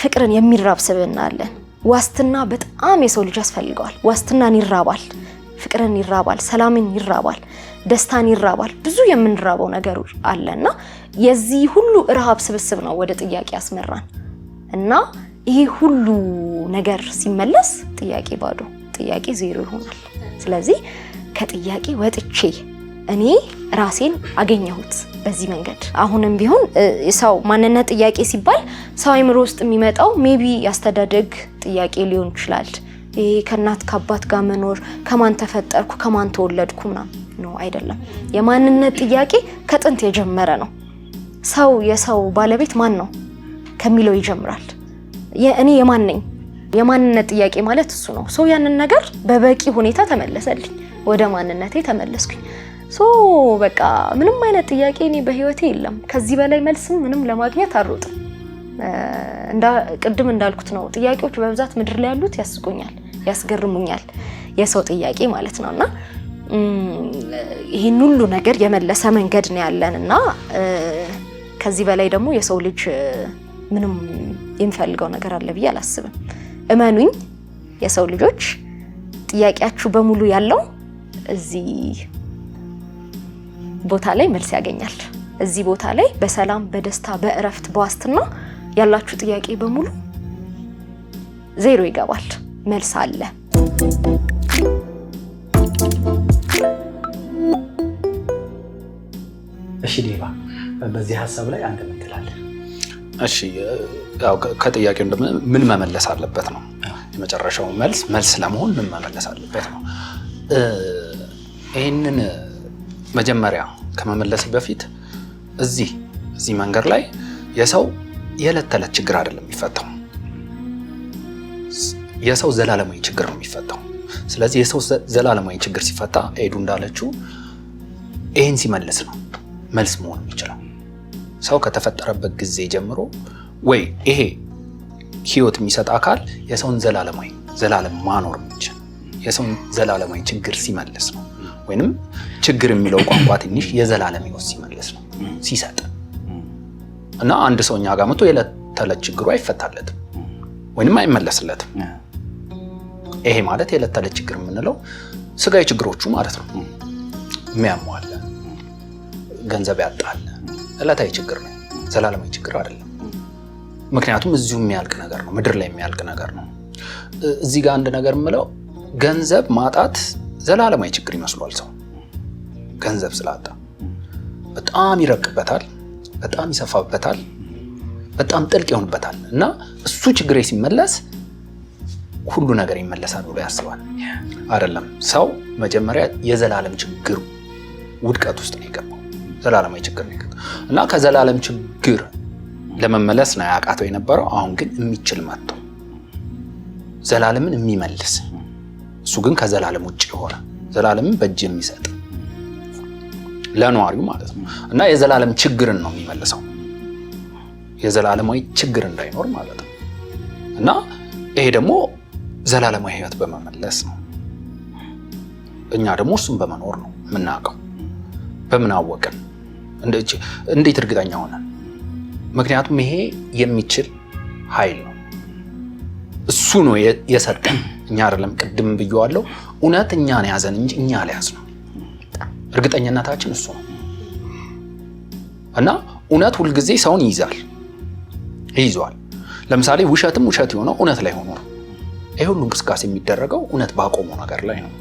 ፍቅርን የሚራብ ስብዕና አለን። ዋስትና በጣም የሰው ልጅ ያስፈልገዋል። ዋስትናን ይራባል፣ ፍቅርን ይራባል፣ ሰላምን ይራባል፣ ደስታን ይራባል። ብዙ የምንራበው ነገር አለና የዚህ ሁሉ ረሃብ ስብስብ ነው ወደ ጥያቄ ያስመራን እና ይሄ ሁሉ ነገር ሲመለስ ጥያቄ ባዶ፣ ጥያቄ ዜሮ ይሆናል። ስለዚህ ከጥያቄ ወጥቼ እኔ ራሴን አገኘሁት በዚህ መንገድ። አሁንም ቢሆን ሰው ማንነት ጥያቄ ሲባል ሰው አይምሮ ውስጥ የሚመጣው ሜቢ ያስተዳደግ ጥያቄ ሊሆን ይችላል። ይሄ ከእናት ከአባት ጋር መኖር፣ ከማን ተፈጠርኩ ከማን ተወለድኩ ምናምን ነው አይደለም። የማንነት ጥያቄ ከጥንት የጀመረ ነው። ሰው የሰው ባለቤት ማን ነው ከሚለው ይጀምራል። እኔ የማን ነኝ? የማንነት ጥያቄ ማለት እሱ ነው። ሰው ያንን ነገር በበቂ ሁኔታ ተመለሰልኝ፣ ወደ ማንነቴ ተመለስኩኝ። በቃ ምንም አይነት ጥያቄ እኔ በህይወቴ የለም። ከዚህ በላይ መልስም ምንም ለማግኘት አልሮጥም። ቅድም እንዳልኩት ነው ጥያቄዎች በብዛት ምድር ላይ ያሉት ያስቁኛል፣ ያስገርሙኛል። የሰው ጥያቄ ማለት ነውና ይሄን ሁሉ ነገር የመለሰ መንገድ ነው ያለንና ከዚህ በላይ ደግሞ የሰው ልጅ ምንም የሚፈልገው ነገር አለ ብዬ አላስብም። እመኑኝ የሰው ልጆች ጥያቄያችሁ በሙሉ ያለው እዚህ ቦታ ላይ መልስ ያገኛል። እዚህ ቦታ ላይ በሰላም በደስታ በእረፍት በዋስትና ያላችሁ ጥያቄ በሙሉ ዜሮ ይገባል። መልስ አለ። እሺ ዴቫ፣ በዚህ ሀሳብ ላይ አንተ ምን ትላለህ? እሺ ያው ከጥያቄው ምን መመለስ አለበት ነው የመጨረሻው መልስ ለመሆን ምን መመለስ አለበት ነው። ይህንን መጀመሪያ ከመመለስ በፊት እዚህ መንገድ ላይ የሰው የዕለት ተዕለት ችግር አይደለም የሚፈታው፣ የሰው ዘላለማዊ ችግር ነው የሚፈታው። ስለዚህ የሰው ዘላለማዊ ችግር ሲፈታ ኤዱ እንዳለችው ይህን ሲመልስ ነው መልስ መሆን የሚችለው። ሰው ከተፈጠረበት ጊዜ ጀምሮ ወይ ይሄ ህይወት የሚሰጥ አካል የሰውን ዘላለም ማኖር የሚችል የሰውን ዘላለማዊ ችግር ሲመልስ ነው። ወይንም ችግር የሚለው ቋንቋ ትንሽ የዘላለም ህይወት ሲመልስ ነው ሲሰጥ እና አንድ ሰው እኛ ጋር መጥቶ የዕለት ተዕለት ችግሩ አይፈታለትም ወይንም አይመለስለትም። ይሄ ማለት የዕለት ተዕለት ችግር የምንለው ስጋዊ ችግሮቹ ማለት ነው። የሚያሟላ ገንዘብ ያጣል ዕለታዊ ችግር ነው፣ ዘላለማዊ ችግር አይደለም። ምክንያቱም እዚሁ የሚያልቅ ነገር ነው፣ ምድር ላይ የሚያልቅ ነገር ነው። እዚህ ጋር አንድ ነገር የምለው ገንዘብ ማጣት ዘላለማዊ ችግር ይመስሏል። ሰው ገንዘብ ስላጣ በጣም ይረቅበታል፣ በጣም ይሰፋበታል፣ በጣም ጥልቅ ይሆንበታል እና እሱ ችግሬ ሲመለስ ሁሉ ነገር ይመለሳል ብሎ ያስባል። አይደለም። ሰው መጀመሪያ የዘላለም ችግር ውድቀት ውስጥ ነው የገባው፣ ዘላለማዊ ችግር ነው የገባው እና ከዘላለም ችግር ለመመለስ ነው ያቃተው የነበረው። አሁን ግን የሚችል መጥቶ ዘላለምን የሚመልስ እሱ ግን ከዘላለም ውጭ የሆነ ዘላለምን በእጅ የሚሰጥ ለነዋሪው ማለት ነው እና የዘላለም ችግርን ነው የሚመልሰው፣ የዘላለማዊ ችግር እንዳይኖር ማለት ነው እና ይሄ ደግሞ ዘላለማዊ ህይወት በመመለስ ነው። እኛ ደግሞ እሱን በመኖር ነው የምናውቀው። በምን አወቅን? እንዴት እርግጠኛ ሆነን? ምክንያዝም ይሄ የሚችል ኃይል ነው፣ እሱ ነው የሰጠን፣ እኛ አይደለም። ቅድም ብየዋለሁ፣ እውነት እኛን ያዘን እንጂ እኛ አልያዝነው። እርግጠኝነታችን እሱ ነው እና እውነት ሁልጊዜ ሰውን ይይዟል። ለምሳሌ ውሸትም ውሸት የሆነው እውነት ላይ ሆኖ ነው። ይሄ ሁሉ እንቅስቃሴ የሚደረገው እውነት ባቆመው ነገር ላይ ነው።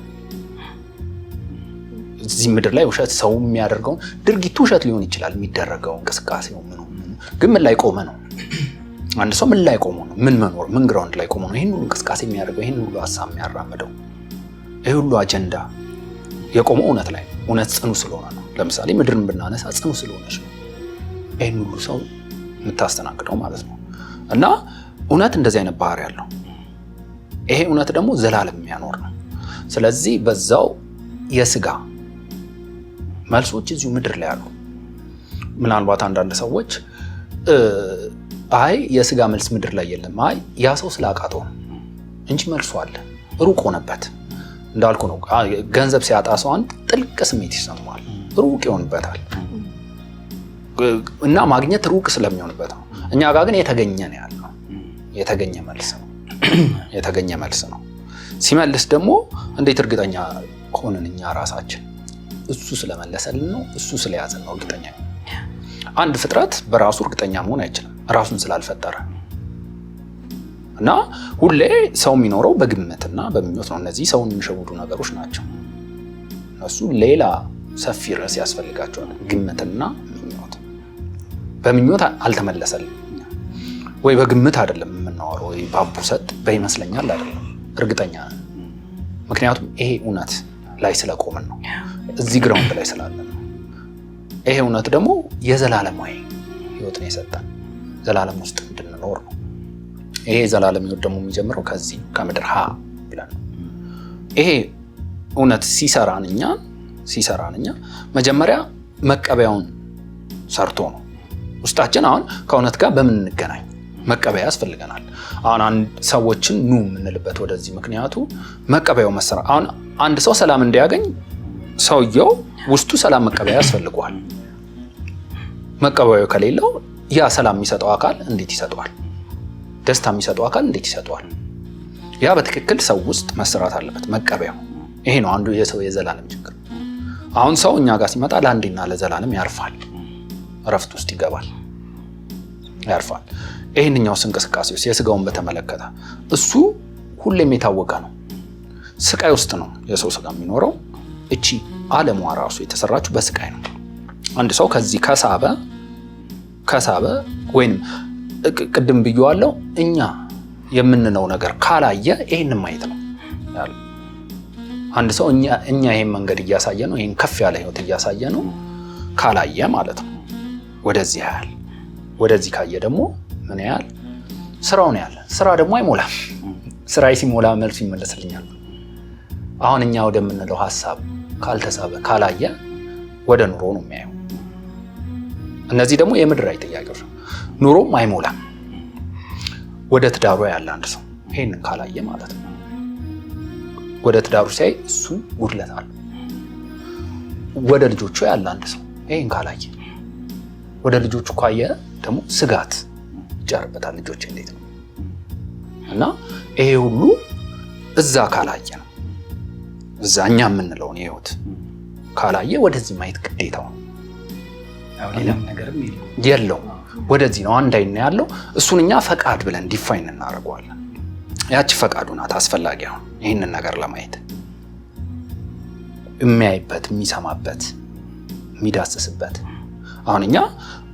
እዚህ ምድር ላይ ውሸት ሰው የሚያደርገው ድርጊቱ ውሸት ሊሆን ይችላል፣ የሚደረገው እንቅስቃሴው ግን ምን ላይ ቆመ ነው? አንድ ሰው ምን ላይ ቆሞ ነው? ምን ግራውንድ ላይ ቆሞ ነው ይሄን ሁሉ እንቅስቃሴ የሚያደርገው? ይሄን ሁሉ ሀሳብ የሚያራምደው? ይሄ ሁሉ አጀንዳ የቆመው እውነት ላይ ነው። እውነት ጽኑ ስለሆነ ነው። ለምሳሌ ምድርን ብናነሳ ጽኑ ስለሆነች ነው ይሄን ሁሉ ሰው የምታስተናግደው ማለት ነው። እና እውነት እንደዚህ አይነት ባህሪ ያለው ይሄ እውነት ደግሞ ዘላለም የሚያኖር ነው። ስለዚህ በዛው የስጋ መልሶች እዚሁ ምድር ላይ አሉ። ምናልባት አንዳንድ ሰዎች አይ የስጋ መልስ ምድር ላይ የለም፣ አይ ያ ሰው ስላቃተው እንጂ መልሶ አለ፣ ሩቅ ሆነበት። እንዳልኩ ነው ገንዘብ ሲያጣ ሰው አንድ ጥልቅ ስሜት ይሰማዋል፣ ሩቅ ይሆንበታል እና ማግኘት ሩቅ ስለሚሆንበት ነው። እኛ ጋር ግን የተገኘ ነው ያለው፣ የተገኘ መልስ ነው፣ የተገኘ መልስ ነው። ሲመልስ ደግሞ እንዴት እርግጠኛ ሆነን እኛ ራሳችን እሱ ስለመለሰልን ነው፣ እሱ ስለያዘን ነው እርግጠኛ። አንድ ፍጥረት በራሱ እርግጠኛ መሆን አይችልም ራሱን ስላልፈጠረ እና ሁሌ ሰው የሚኖረው በግምትና በምኞት ነው። እነዚህ ሰውን የሚሸውዱ ነገሮች ናቸው። እነሱ ሌላ ሰፊ ርዕስ ያስፈልጋቸዋል። ግምትና ምኞት። በምኞት አልተመለሰልም ወይ በግምት አይደለም የምናወራው፣ ወይ ባቡ ሰጥ በይመስለኛል አይደለም፣ እርግጠኛ ነን። ምክንያቱም ይሄ እውነት ላይ ስለቆምን ነው፣ እዚህ ግራውንድ ላይ ስላለን ነው። ይሄ እውነት ደግሞ የዘላለማዊ ህይወትን የሰጠን ዘላለም ውስጥ እንድንኖር ነው። ይሄ ዘላለም ህይወት ደግሞ የሚጀምረው ከዚህ ከምድር ሀ ብለን ነው። ይሄ እውነት ሲሰራን እኛ መጀመሪያ መቀበያውን ሰርቶ ነው። ውስጣችን አሁን ከእውነት ጋር በምን እንገናኝ መቀበያ ያስፈልገናል። አሁን ሰዎችን ኑ የምንልበት ወደዚህ ምክንያቱ መቀበያው መሰራ። አሁን አንድ ሰው ሰላም እንዲያገኝ ሰውየው ውስጡ ሰላም መቀበያ ያስፈልገዋል። መቀበያው ከሌለው ያ ሰላም የሚሰጠው አካል እንዴት ይሰጠዋል? ደስታ የሚሰጠው አካል እንዴት ይሰጠዋል? ያ በትክክል ሰው ውስጥ መሰራት አለበት መቀበያው። ይሄ ነው አንዱ የሰው የዘላለም ችግር። አሁን ሰው እኛ ጋር ሲመጣ ለአንዴና ለዘላለም ያርፋል፣ እረፍት ውስጥ ይገባል፣ ያርፋል። ይሄንኛውስ እንቅስቃሴ ውስጥ የስጋውን በተመለከተ እሱ ሁሌም የታወቀ ነው። ስቃይ ውስጥ ነው የሰው ስጋ የሚኖረው። እቺ ዓለሟ ራሱ የተሰራችው በስቃይ ነው። አንድ ሰው ከዚህ ከሳበ ወይንም ቅድም ብየዋለሁ፣ እኛ የምንለው ነገር ካላየ ይሄን ማየት ነው ያለው። አንድ ሰው እኛ ይሄን መንገድ እያሳየ ነው፣ ይሄን ከፍ ያለ ህይወት እያሳየ ነው ካላየ ማለት ነው ወደዚህ ያያል። ወደዚህ ካየ ደግሞ ምን ያህል ስራውን ያለ ስራ ደግሞ አይሞላም። ስራይ ሲሞላ መልሱ ይመለስልኛል። አሁን እኛ ወደምንለው ሐሳብ ካልተሳበ ካላየ ወደ ኑሮ ነው የሚያየው። እነዚህ ደግሞ የምድራዊ ጥያቄዎች ነው። ኑሮም አይሞላም። ወደ ትዳሩ ያለ አንድ ሰው ይሄንን ካላየ ማለት ነው ወደ ትዳሩ ሲያይ እሱ ጉድለት አለ። ወደ ልጆቹ ያለ አንድ ሰው ይሄን ካላየ ወደ ልጆቹ ካየ ደግሞ ስጋት ይጫርበታል። ልጆች እንዴት ነው እና ይሄ ሁሉ እዛ ካላየ ነው። እዛ እኛ የምንለውን ህይወት ካላየ ወደዚህ ማየት ግዴታው ነው። ሌላም ነገርም የለውም። ወደዚህ ነው አንድ አይነ ያለው። እሱን እኛ ፈቃድ ብለን ዲፋይን እናደርገዋለን። ያቺ ፈቃዱ ናት አስፈላጊ አሁን ይህንን ነገር ለማየት የሚያይበት፣ የሚሰማበት፣ የሚዳስስበት። አሁን እኛ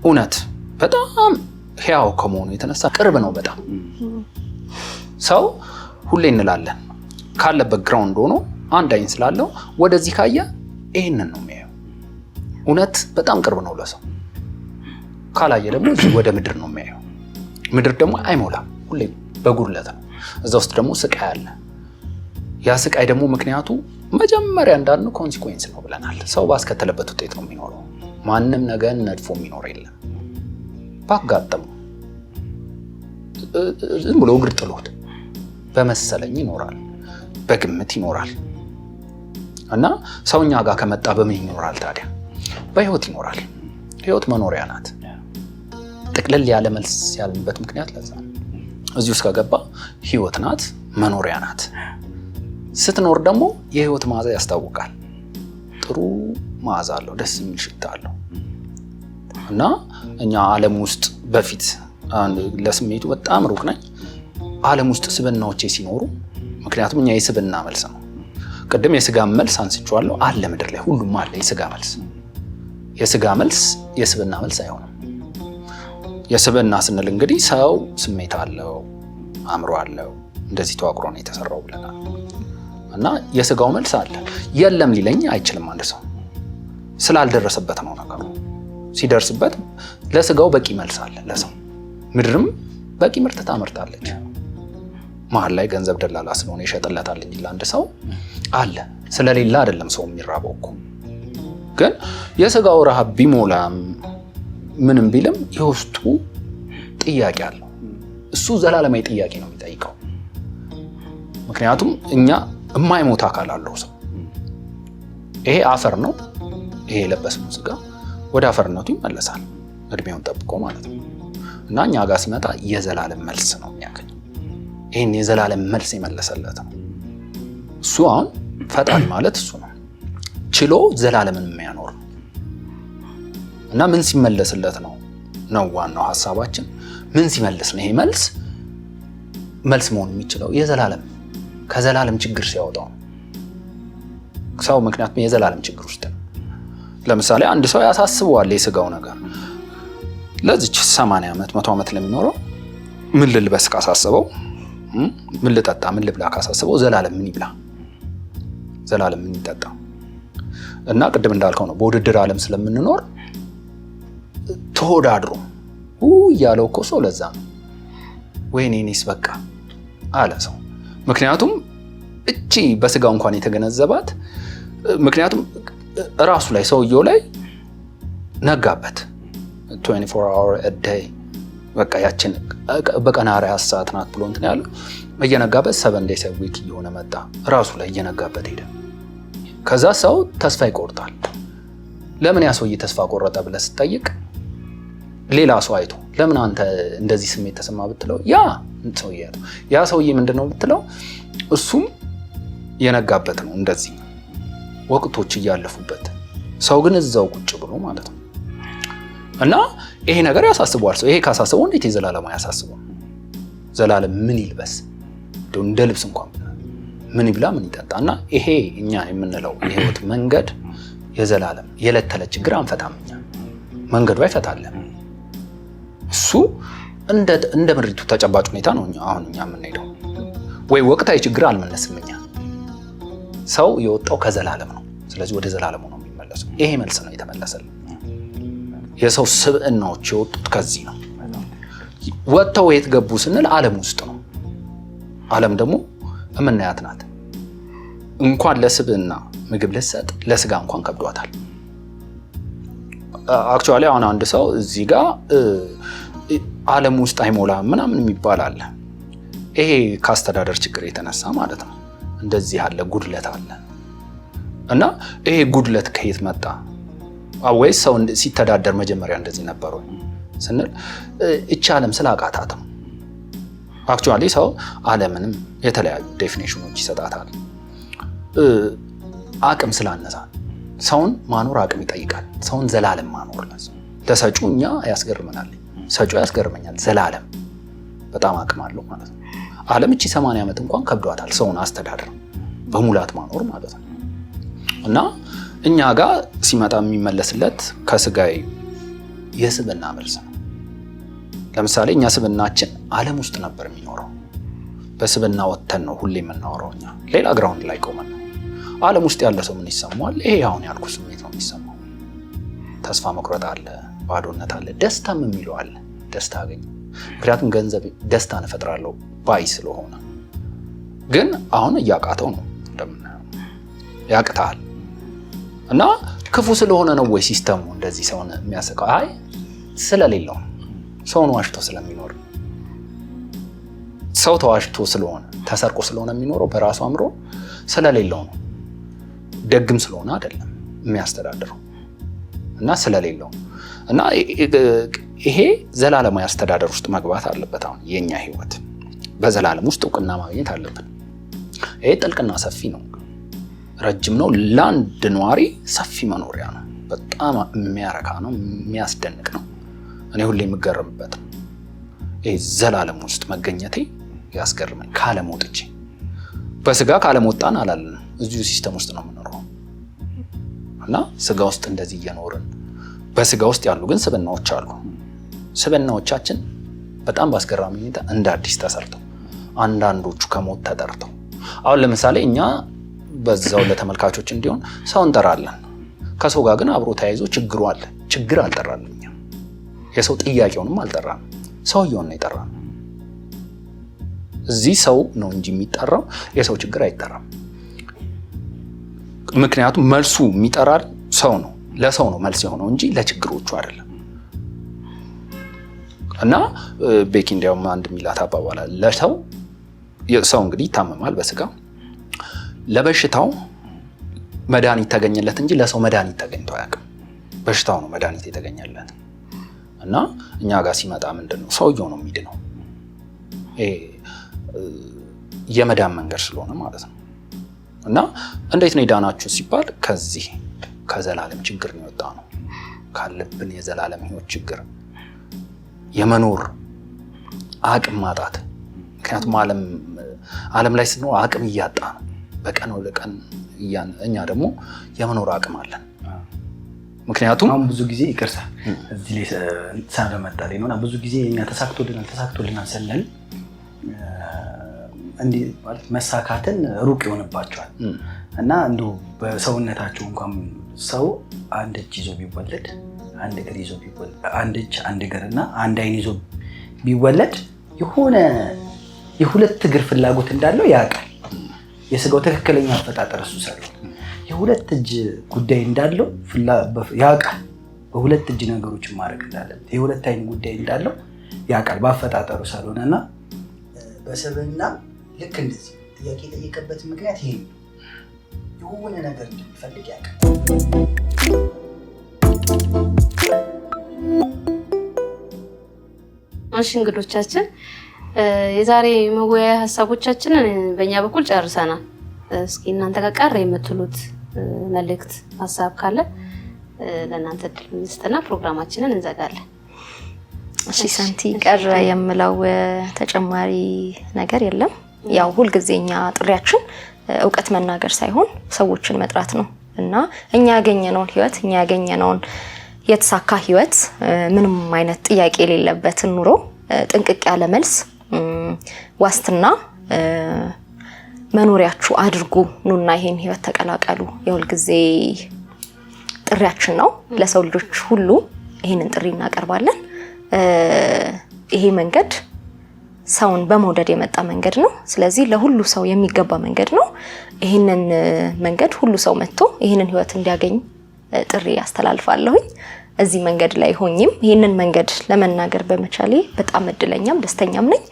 እውነት በጣም ሕያው ከመሆኑ የተነሳ ቅርብ ነው በጣም። ሰው ሁሌ እንላለን ካለበት ግራውንድ ሆኖ አንድ አይን ስላለው ወደዚህ ካየ ይህንን ነው የሚያየው። እውነት በጣም ቅርብ ነው ለሰው። ካላየ ደግሞ እዚህ ወደ ምድር ነው የሚያየው። ምድር ደግሞ አይሞላም፣ ሁሌ በጉድለት ነው። እዛ ውስጥ ደግሞ ስቃይ አለ። ያ ስቃይ ደግሞ ምክንያቱ መጀመሪያ እንዳልነው ኮንሲኩዌንስ ነው ብለናል። ሰው ባስከተለበት ውጤት ነው የሚኖረው። ማንም ነገር ነድፎ የሚኖር የለም። ባጋጠሙ ዝም ብሎ እግር ጥሎት በመሰለኝ ይኖራል፣ በግምት ይኖራል። እና ሰውኛ ጋር ከመጣ በምን ይኖራል ታዲያ? በህይወት ይኖራል። ህይወት መኖሪያ ናት። ጥቅልል ያለ መልስ ያልንበት ምክንያት ለዛ ነው። እዚህ ውስጥ ከገባ ህይወት ናት፣ መኖሪያ ናት። ስትኖር ደግሞ የህይወት መዓዛ ያስታውቃል። ጥሩ መዓዛ አለው፣ ደስ የሚል ሽታ አለው። እና እኛ ዓለም ውስጥ በፊት ለስሜቱ በጣም ሩቅ ነኝ። ዓለም ውስጥ ስብናዎቼ ሲኖሩ፣ ምክንያቱም እኛ የስብና መልስ ነው። ቅድም የስጋ መልስ አንስቼዋለሁ። አለ ምድር ላይ ሁሉም አለ የስጋ መልስ። የስጋ መልስ የስብና መልስ አይሆንም። የስብና ስንል እንግዲህ ሰው ስሜት አለው፣ አእምሮ አለው፣ እንደዚህ ተዋቅሮ ነው የተሰራው ብለናል። እና የስጋው መልስ አለ። የለም ሊለኝ አይችልም አንድ ሰው ስላልደረሰበት ነው ነገሩ። ሲደርስበት ለስጋው በቂ መልስ አለ ለሰው። ምድርም በቂ ምርት ታመርታለች። መሀል ላይ ገንዘብ ደላላ ስለሆነ ይሸጥለታል እንጂ ለአንድ ሰው አለ። ስለሌላ አይደለም ሰው የሚራበው እኮ። ግን የስጋው ረሃብ ቢሞላም ምንም ቢልም የውስጡ ጥያቄ አለው። እሱ ዘላለማዊ ጥያቄ ነው የሚጠይቀው። ምክንያቱም እኛ የማይሞት አካል አለው ሰው። ይሄ አፈር ነው። ይሄ የለበስነው ስጋ ወደ አፈርነቱ ይመለሳል እድሜውን ጠብቆ ማለት ነው። እና እኛ ጋር ሲመጣ የዘላለም መልስ ነው የሚያገኘው። ይህን የዘላለም መልስ የመለሰለት ነው እሱ። አሁን ፈጣሪ ማለት እሱ ነው፣ ችሎ ዘላለምን የሚያኖር ነው። እና ምን ሲመለስለት ነው ዋናው ሀሳባችን። ምን ሲመልስ ነው ይሄ መልስ መሆን የሚችለው? የዘላለም ከዘላለም ችግር ሲያወጣው ነው ሰው። ምክንያቱም የዘላለም ችግር ውስጥ ነው። ለምሳሌ አንድ ሰው ያሳስበዋል የስጋው ነገር። ለዚች 80 ዓመት 100 ዓመት ለሚኖረው ምን ልልበስ ካሳስበው፣ ምን ልጠጣ ምን ልብላ ካሳስበው ዘላለም ምን ይብላ፣ ዘላለም ምን ይጠጣ። እና ቅድም እንዳልከው ነው በውድድር ዓለም ስለምንኖር ተወዳድሮ ያለው እኮ ሰው ለዛ ነው ወይኔ እኔስ በቃ አለ ሰው። ምክንያቱም እቺ በስጋው እንኳን የተገነዘባት፣ ምክንያቱም ራሱ ላይ ሰውየው ላይ ነጋበት 24 hour a day በቃ ያችን በቀን 24 ሰዓት ናት ብሎ እንትን ያለው እየነጋበት 7 days a week እየሆነ መጣ። ራሱ ላይ እየነጋበት ሄደ። ከዛ ሰው ተስፋ ይቆርጣል። ለምን ያ ሰውዬ ተስፋ ቆረጠ ብለህ ስትጠይቅ ሌላ ሰው አይቶ ለምን አንተ እንደዚህ ስሜት ተሰማ ብትለው ያ ሰውዬ ምንድነው ብትለው እሱም የነጋበት ነው እንደዚህ ወቅቶች እያለፉበት፣ ሰው ግን እዛው ቁጭ ብሎ ማለት ነው። እና ይሄ ነገር ያሳስበዋል ሰው። ይሄ ካሳስበው እንዴት የዘላለም ያሳስበው? ዘላለም ምን ይልበስ እንደ ልብስ እንኳን ምን ይብላ ምን ይጠጣ? እና ይሄ እኛ የምንለው የህይወት መንገድ የዘላለም የዕለት ተዕለት ችግር አንፈታም። እኛ መንገዱ አይፈታለም። እሱ እንደ ምድሪቱ ተጨባጭ ሁኔታ ነው አሁን እኛ የምንሄደው። ወይ ወቅታዊ ችግር አልመለስም እኛ። ሰው የወጣው ከዘላለም ነው። ስለዚህ ወደ ዘላለሙ ነው የሚመለሰው። ይሄ መልስ ነው የተመለሰልን። የሰው ስብዕናዎች የወጡት ከዚህ ነው። ወጥተው የት ገቡ ስንል ዓለም ውስጥ ነው። ዓለም ደግሞ የምናያት ናት። እንኳን ለስብዕና ምግብ ልትሰጥ ለስጋ እንኳን ከብዷታል። አክቹአሊ አሁን አንድ ሰው እዚህ ጋር ዓለም ውስጥ አይሞላም ምናምን የሚባል አለ። ይሄ ከአስተዳደር ችግር የተነሳ ማለት ነው። እንደዚህ ያለ ጉድለት አለ። እና ይሄ ጉድለት ከየት መጣ? ወይስ ሰው ሲተዳደር መጀመሪያ እንደዚህ ነበር ወይ ስንል እቺ ዓለም ስላቃታት ነው። አክቹአሊ ሰው ዓለምንም የተለያዩ ዴፊኒሽኖች ይሰጣታል። አቅም ስላነሳል ሰውን ማኖር አቅም ይጠይቃል። ሰውን ዘላለም ማኖር ለሰጩ እኛ ያስገርመናል፣ ሰጩ ያስገርመኛል። ዘላለም በጣም አቅም አለው ማለት ነው። ዓለም እቺ 80 ዓመት እንኳን ከብዷታል ሰውን አስተዳደር በሙላት ማኖር ማለት ነው። እና እኛ ጋር ሲመጣ የሚመለስለት ከስጋይ የስብዕና መልስ ነው። ለምሳሌ እኛ ስብዕናችን ዓለም ውስጥ ነበር የሚኖረው። በስብዕና ወጥተን ነው ሁሌ የምናወራው እኛ ሌላ ግራውንድ ላይ ቆመን ነው። ዓለም ውስጥ ያለ ሰው ምን ይሰማዋል? ይሄ አሁን ያልኩ ስሜት ነው የሚሰማው። ተስፋ መቁረጥ አለ፣ ባዶነት አለ፣ ደስታም የሚለው አለ። ደስታ አገኘ ምክንያቱም ገንዘብ ደስታን እፈጥራለሁ ባይ ስለሆነ። ግን አሁን እያቃተው ነው እንደምናየው፣ ያቅታል። እና ክፉ ስለሆነ ነው ወይ ሲስተሙ እንደዚህ ሰውን የሚያሰቃው? አይ ስለሌለው፣ ሰውን ዋሽቶ ስለሚኖር፣ ሰው ተዋሽቶ ስለሆነ ተሰርቆ ስለሆነ የሚኖረው በራሱ አምሮ ስለሌለው ነው። ደግም ስለሆነ አይደለም የሚያስተዳድረው እና ስለሌለው እና ይሄ ዘላለማዊ አስተዳደር ውስጥ መግባት አለበት። አሁን የኛ ህይወት በዘላለም ውስጥ እውቅና ማግኘት አለብን። ይሄ ጥልቅና ሰፊ ነው፣ ረጅም ነው። ለአንድ ነዋሪ ሰፊ መኖሪያ ነው። በጣም የሚያረካ ነው፣ የሚያስደንቅ ነው። እኔ ሁሌ የምገረምበት ነው። ይሄ ዘላለም ውስጥ መገኘቴ ያስገርመኝ። ካለም ወጥቼ በስጋ ካለም ወጣን አላልንም፣ እዚሁ ሲስተም ውስጥ ነው የምኖረው እና ስጋ ውስጥ እንደዚህ እየኖርን በስጋ ውስጥ ያሉ ግን ስብዕናዎች አሉ። ስብዕናዎቻችን በጣም ባስገራሚ ሁኔታ እንደ አዲስ ተሰርተው አንዳንዶቹ ከሞት ተጠርተው። አሁን ለምሳሌ እኛ በዛው ለተመልካቾች እንዲሆን ሰው እንጠራለን፣ ከሰው ጋር ግን አብሮ ተያይዞ ችግሩ አለ። ችግር አልጠራንም እኛ፣ የሰው ጥያቄውንም አልጠራንም፣ ሰውየውን ነው የጠራነው። እዚህ ሰው ነው እንጂ የሚጠራው የሰው ችግር አይጠራም። ምክንያቱም መልሱ የሚጠራል ሰው ነው፣ ለሰው ነው መልስ የሆነው እንጂ ለችግሮቹ አይደለም። እና ቤኪ እንዲያውም አንድ ሚላት አባባል አለ። ለሰው ሰው እንግዲህ ይታመማል በስጋ ለበሽታው መድኃኒት ተገኘለት እንጂ ለሰው መድኃኒት ተገኝቶ አያውቅም። በሽታው ነው መድኃኒት የተገኘለት። እና እኛ ጋር ሲመጣ ምንድነው ሰውየው ነው የሚድነው። የመዳን መንገድ ስለሆነ ማለት ነው። እና እንዴት ነው የዳናችሁ ሲባል ከዚህ ከዘላለም ችግር ነው የወጣ ነው። ካለብን የዘላለም ህይወት ችግር የመኖር አቅም ማጣት። ምክንያቱም ዓለም ላይ ስንኖር አቅም እያጣ ነው በቀን ወደ ቀን። እኛ ደግሞ የመኖር አቅም አለን። ምክንያቱም አሁን ብዙ ጊዜ ይቅርታ እዚህ ላይ ሳለመጣለኝ ነውና ብዙ ጊዜ እኛ ተሳክቶልናል ስንል እንዲህ ማለት መሳካትን ሩቅ ይሆንባቸዋል። እና እንደው በሰውነታቸው እንኳን ሰው አንድ እጅ ይዞ ቢወለድ አንድ እግር ይዞ ቢወለድ አንድ እጅ አንድ እግርና አንድ አይን ይዞ ቢወለድ የሆነ የሁለት እግር ፍላጎት እንዳለው ያውቃል። የስጋው ትክክለኛ አፈጣጠር እሱ ሰለው የሁለት እጅ ጉዳይ እንዳለው ያውቃል። በሁለት እጅ ነገሮችን ማድረግ እንዳለበት የሁለት አይን ጉዳይ እንዳለው ያውቃል በአፈጣጠሩ ስለሆነና በሰብና ልክ እንደዚህ ጥያቄ የጠየቀበት ምክንያት ይሄ የሆነ ነገር እንደሚፈልግ ያውቃል። እሺ እንግዶቻችን የዛሬ መወያያ ሀሳቦቻችንን በእኛ በኩል ጨርሰናል። እስኪ እናንተ ጋር ቀረ የምትሉት መልእክት ሀሳብ ካለ ለእናንተ እድል እንስጥና ፕሮግራማችንን እንዘጋለን። እሺ ሰንቲ፣ ቀረ የምለው ተጨማሪ ነገር የለም። ያው ሁልጊዜኛ ጥሪያችን እውቀት መናገር ሳይሆን ሰዎችን መጥራት ነው እና እኛ ያገኘነውን ህይወት እኛ ያገኘነውን የተሳካ ህይወት ምንም አይነት ጥያቄ የሌለበትን ኑሮ ጥንቅቅ ያለ መልስ ዋስትና መኖሪያችሁ አድርጉ ኑና ይሄን ህይወት ተቀላቀሉ የሁልጊዜ ጥሪያችን ነው። ለሰው ልጆች ሁሉ ይሄንን ጥሪ እናቀርባለን። ይሄ መንገድ ሰውን በመውደድ የመጣ መንገድ ነው። ስለዚህ ለሁሉ ሰው የሚገባ መንገድ ነው። ይሄንን መንገድ ሁሉ ሰው መጥቶ ይሄንን ህይወት እንዲያገኝ ጥሪ ያስተላልፋለሁኝ። እዚህ መንገድ ላይ ሆኝም ይሄንን መንገድ ለመናገር በመቻሌ በጣም እድለኛም ደስተኛም ነኝ።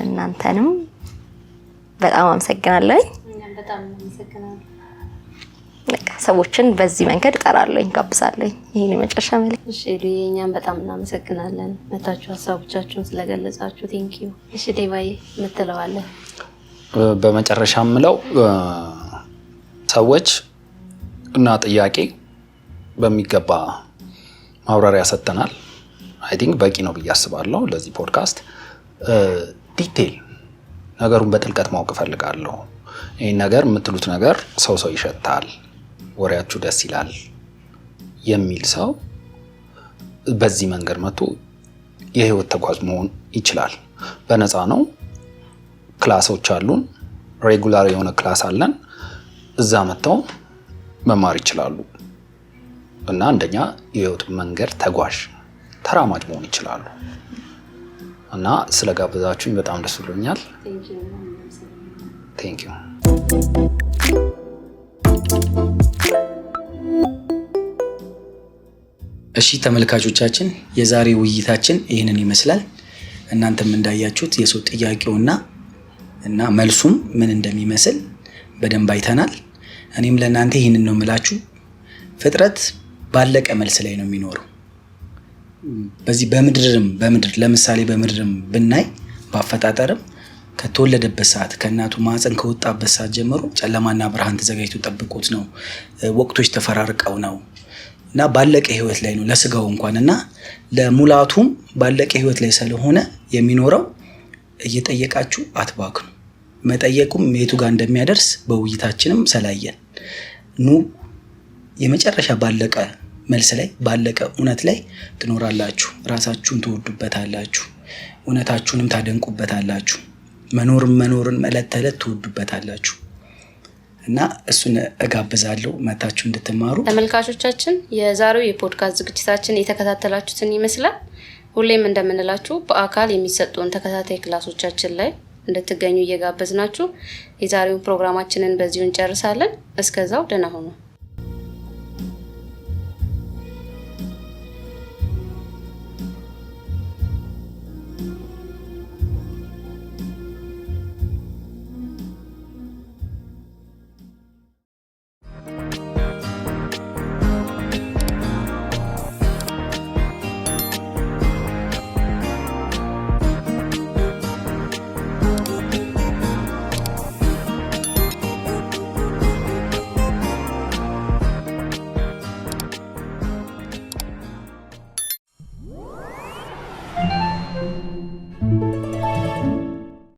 እናንተንም በጣም አመሰግናለሁ። በጣም አመሰግናለሁ። ሰዎችን በዚህ መንገድ እጠራለሁኝ፣ ጋብዛለሁኝ። ይሄን የመጨረሻ መልእክት። እሺ እኛም በጣም እናመሰግናለን መታችሁ ሀሳቦቻችሁን ስለገለጻችሁ ቴንኪዩ። እሺ ዴቫዬ ምትለዋለህ? በመጨረሻ ምለው ሰዎች እና ጥያቄ በሚገባ ማብራሪያ ሰጥተናል። አይ ቲንክ በቂ ነው ብዬ አስባለሁ ለዚህ ፖድካስት። ዲቴል ነገሩን በጥልቀት ማወቅ እፈልጋለሁ። ይህን ነገር የምትሉት ነገር ሰው ይሸታል፣ ወሬያችሁ ደስ ይላል የሚል ሰው በዚህ መንገድ መጥቶ የህይወት ተጓዥ መሆን ይችላል። በነፃ ነው። ክላሶች አሉን፣ ሬጉላር የሆነ ክላስ አለን። እዛ መጥተው መማር ይችላሉ እና አንደኛ የህይወት መንገድ ተጓዥ ተራማጅ መሆን ይችላሉ። እና ስለጋበዛችሁኝ በጣም ደስ ብሎኛል። ቴንክ ዩ። እሺ ተመልካቾቻችን፣ የዛሬ ውይይታችን ይህንን ይመስላል። እናንተም እንዳያችሁት የሰው ጥያቄውና መልሱም ምን እንደሚመስል በደንብ አይተናል። እኔም ለእናንተ ይህንን ነው የምላችሁ። ፍጥረት ባለቀ መልስ ላይ ነው የሚኖረው። በዚህ በምድር ለምሳሌ በምድርም ብናይ በአፈጣጠርም ከተወለደበት ሰዓት ከእናቱ ማህፀን ከወጣበት ሰዓት ጀምሮ ጨለማና ብርሃን ተዘጋጅቶ ጠብቆት ነው። ወቅቶች ተፈራርቀው ነው እና ባለቀ ህይወት ላይ ነው ለስጋው እንኳንና ለሙላቱም ባለቀ ህይወት ላይ ስለሆነ የሚኖረው። እየጠየቃችሁ አትባክኑ። መጠየቁም የቱ ጋር እንደሚያደርስ በውይይታችንም ሰላየን። ኑ የመጨረሻ ባለቀ መልስ ላይ ባለቀ እውነት ላይ ትኖራላችሁ። ራሳችሁን ትወዱበታላችሁ፣ እውነታችሁንም ታደንቁበታላችሁ፣ መኖርን ዕለት ተዕለት ትወዱበታላችሁ እና እሱን እጋብዛለሁ መታችሁ እንድትማሩ። ተመልካቾቻችን የዛሬው የፖድካስት ዝግጅታችን የተከታተላችሁትን ይመስላል። ሁሌም እንደምንላችሁ በአካል የሚሰጡን ተከታታይ ክላሶቻችን ላይ እንድትገኙ እየጋበዝናችሁ የዛሬውን ፕሮግራማችንን በዚሁ እንጨርሳለን። እስከዛው ደህና ሁኑ።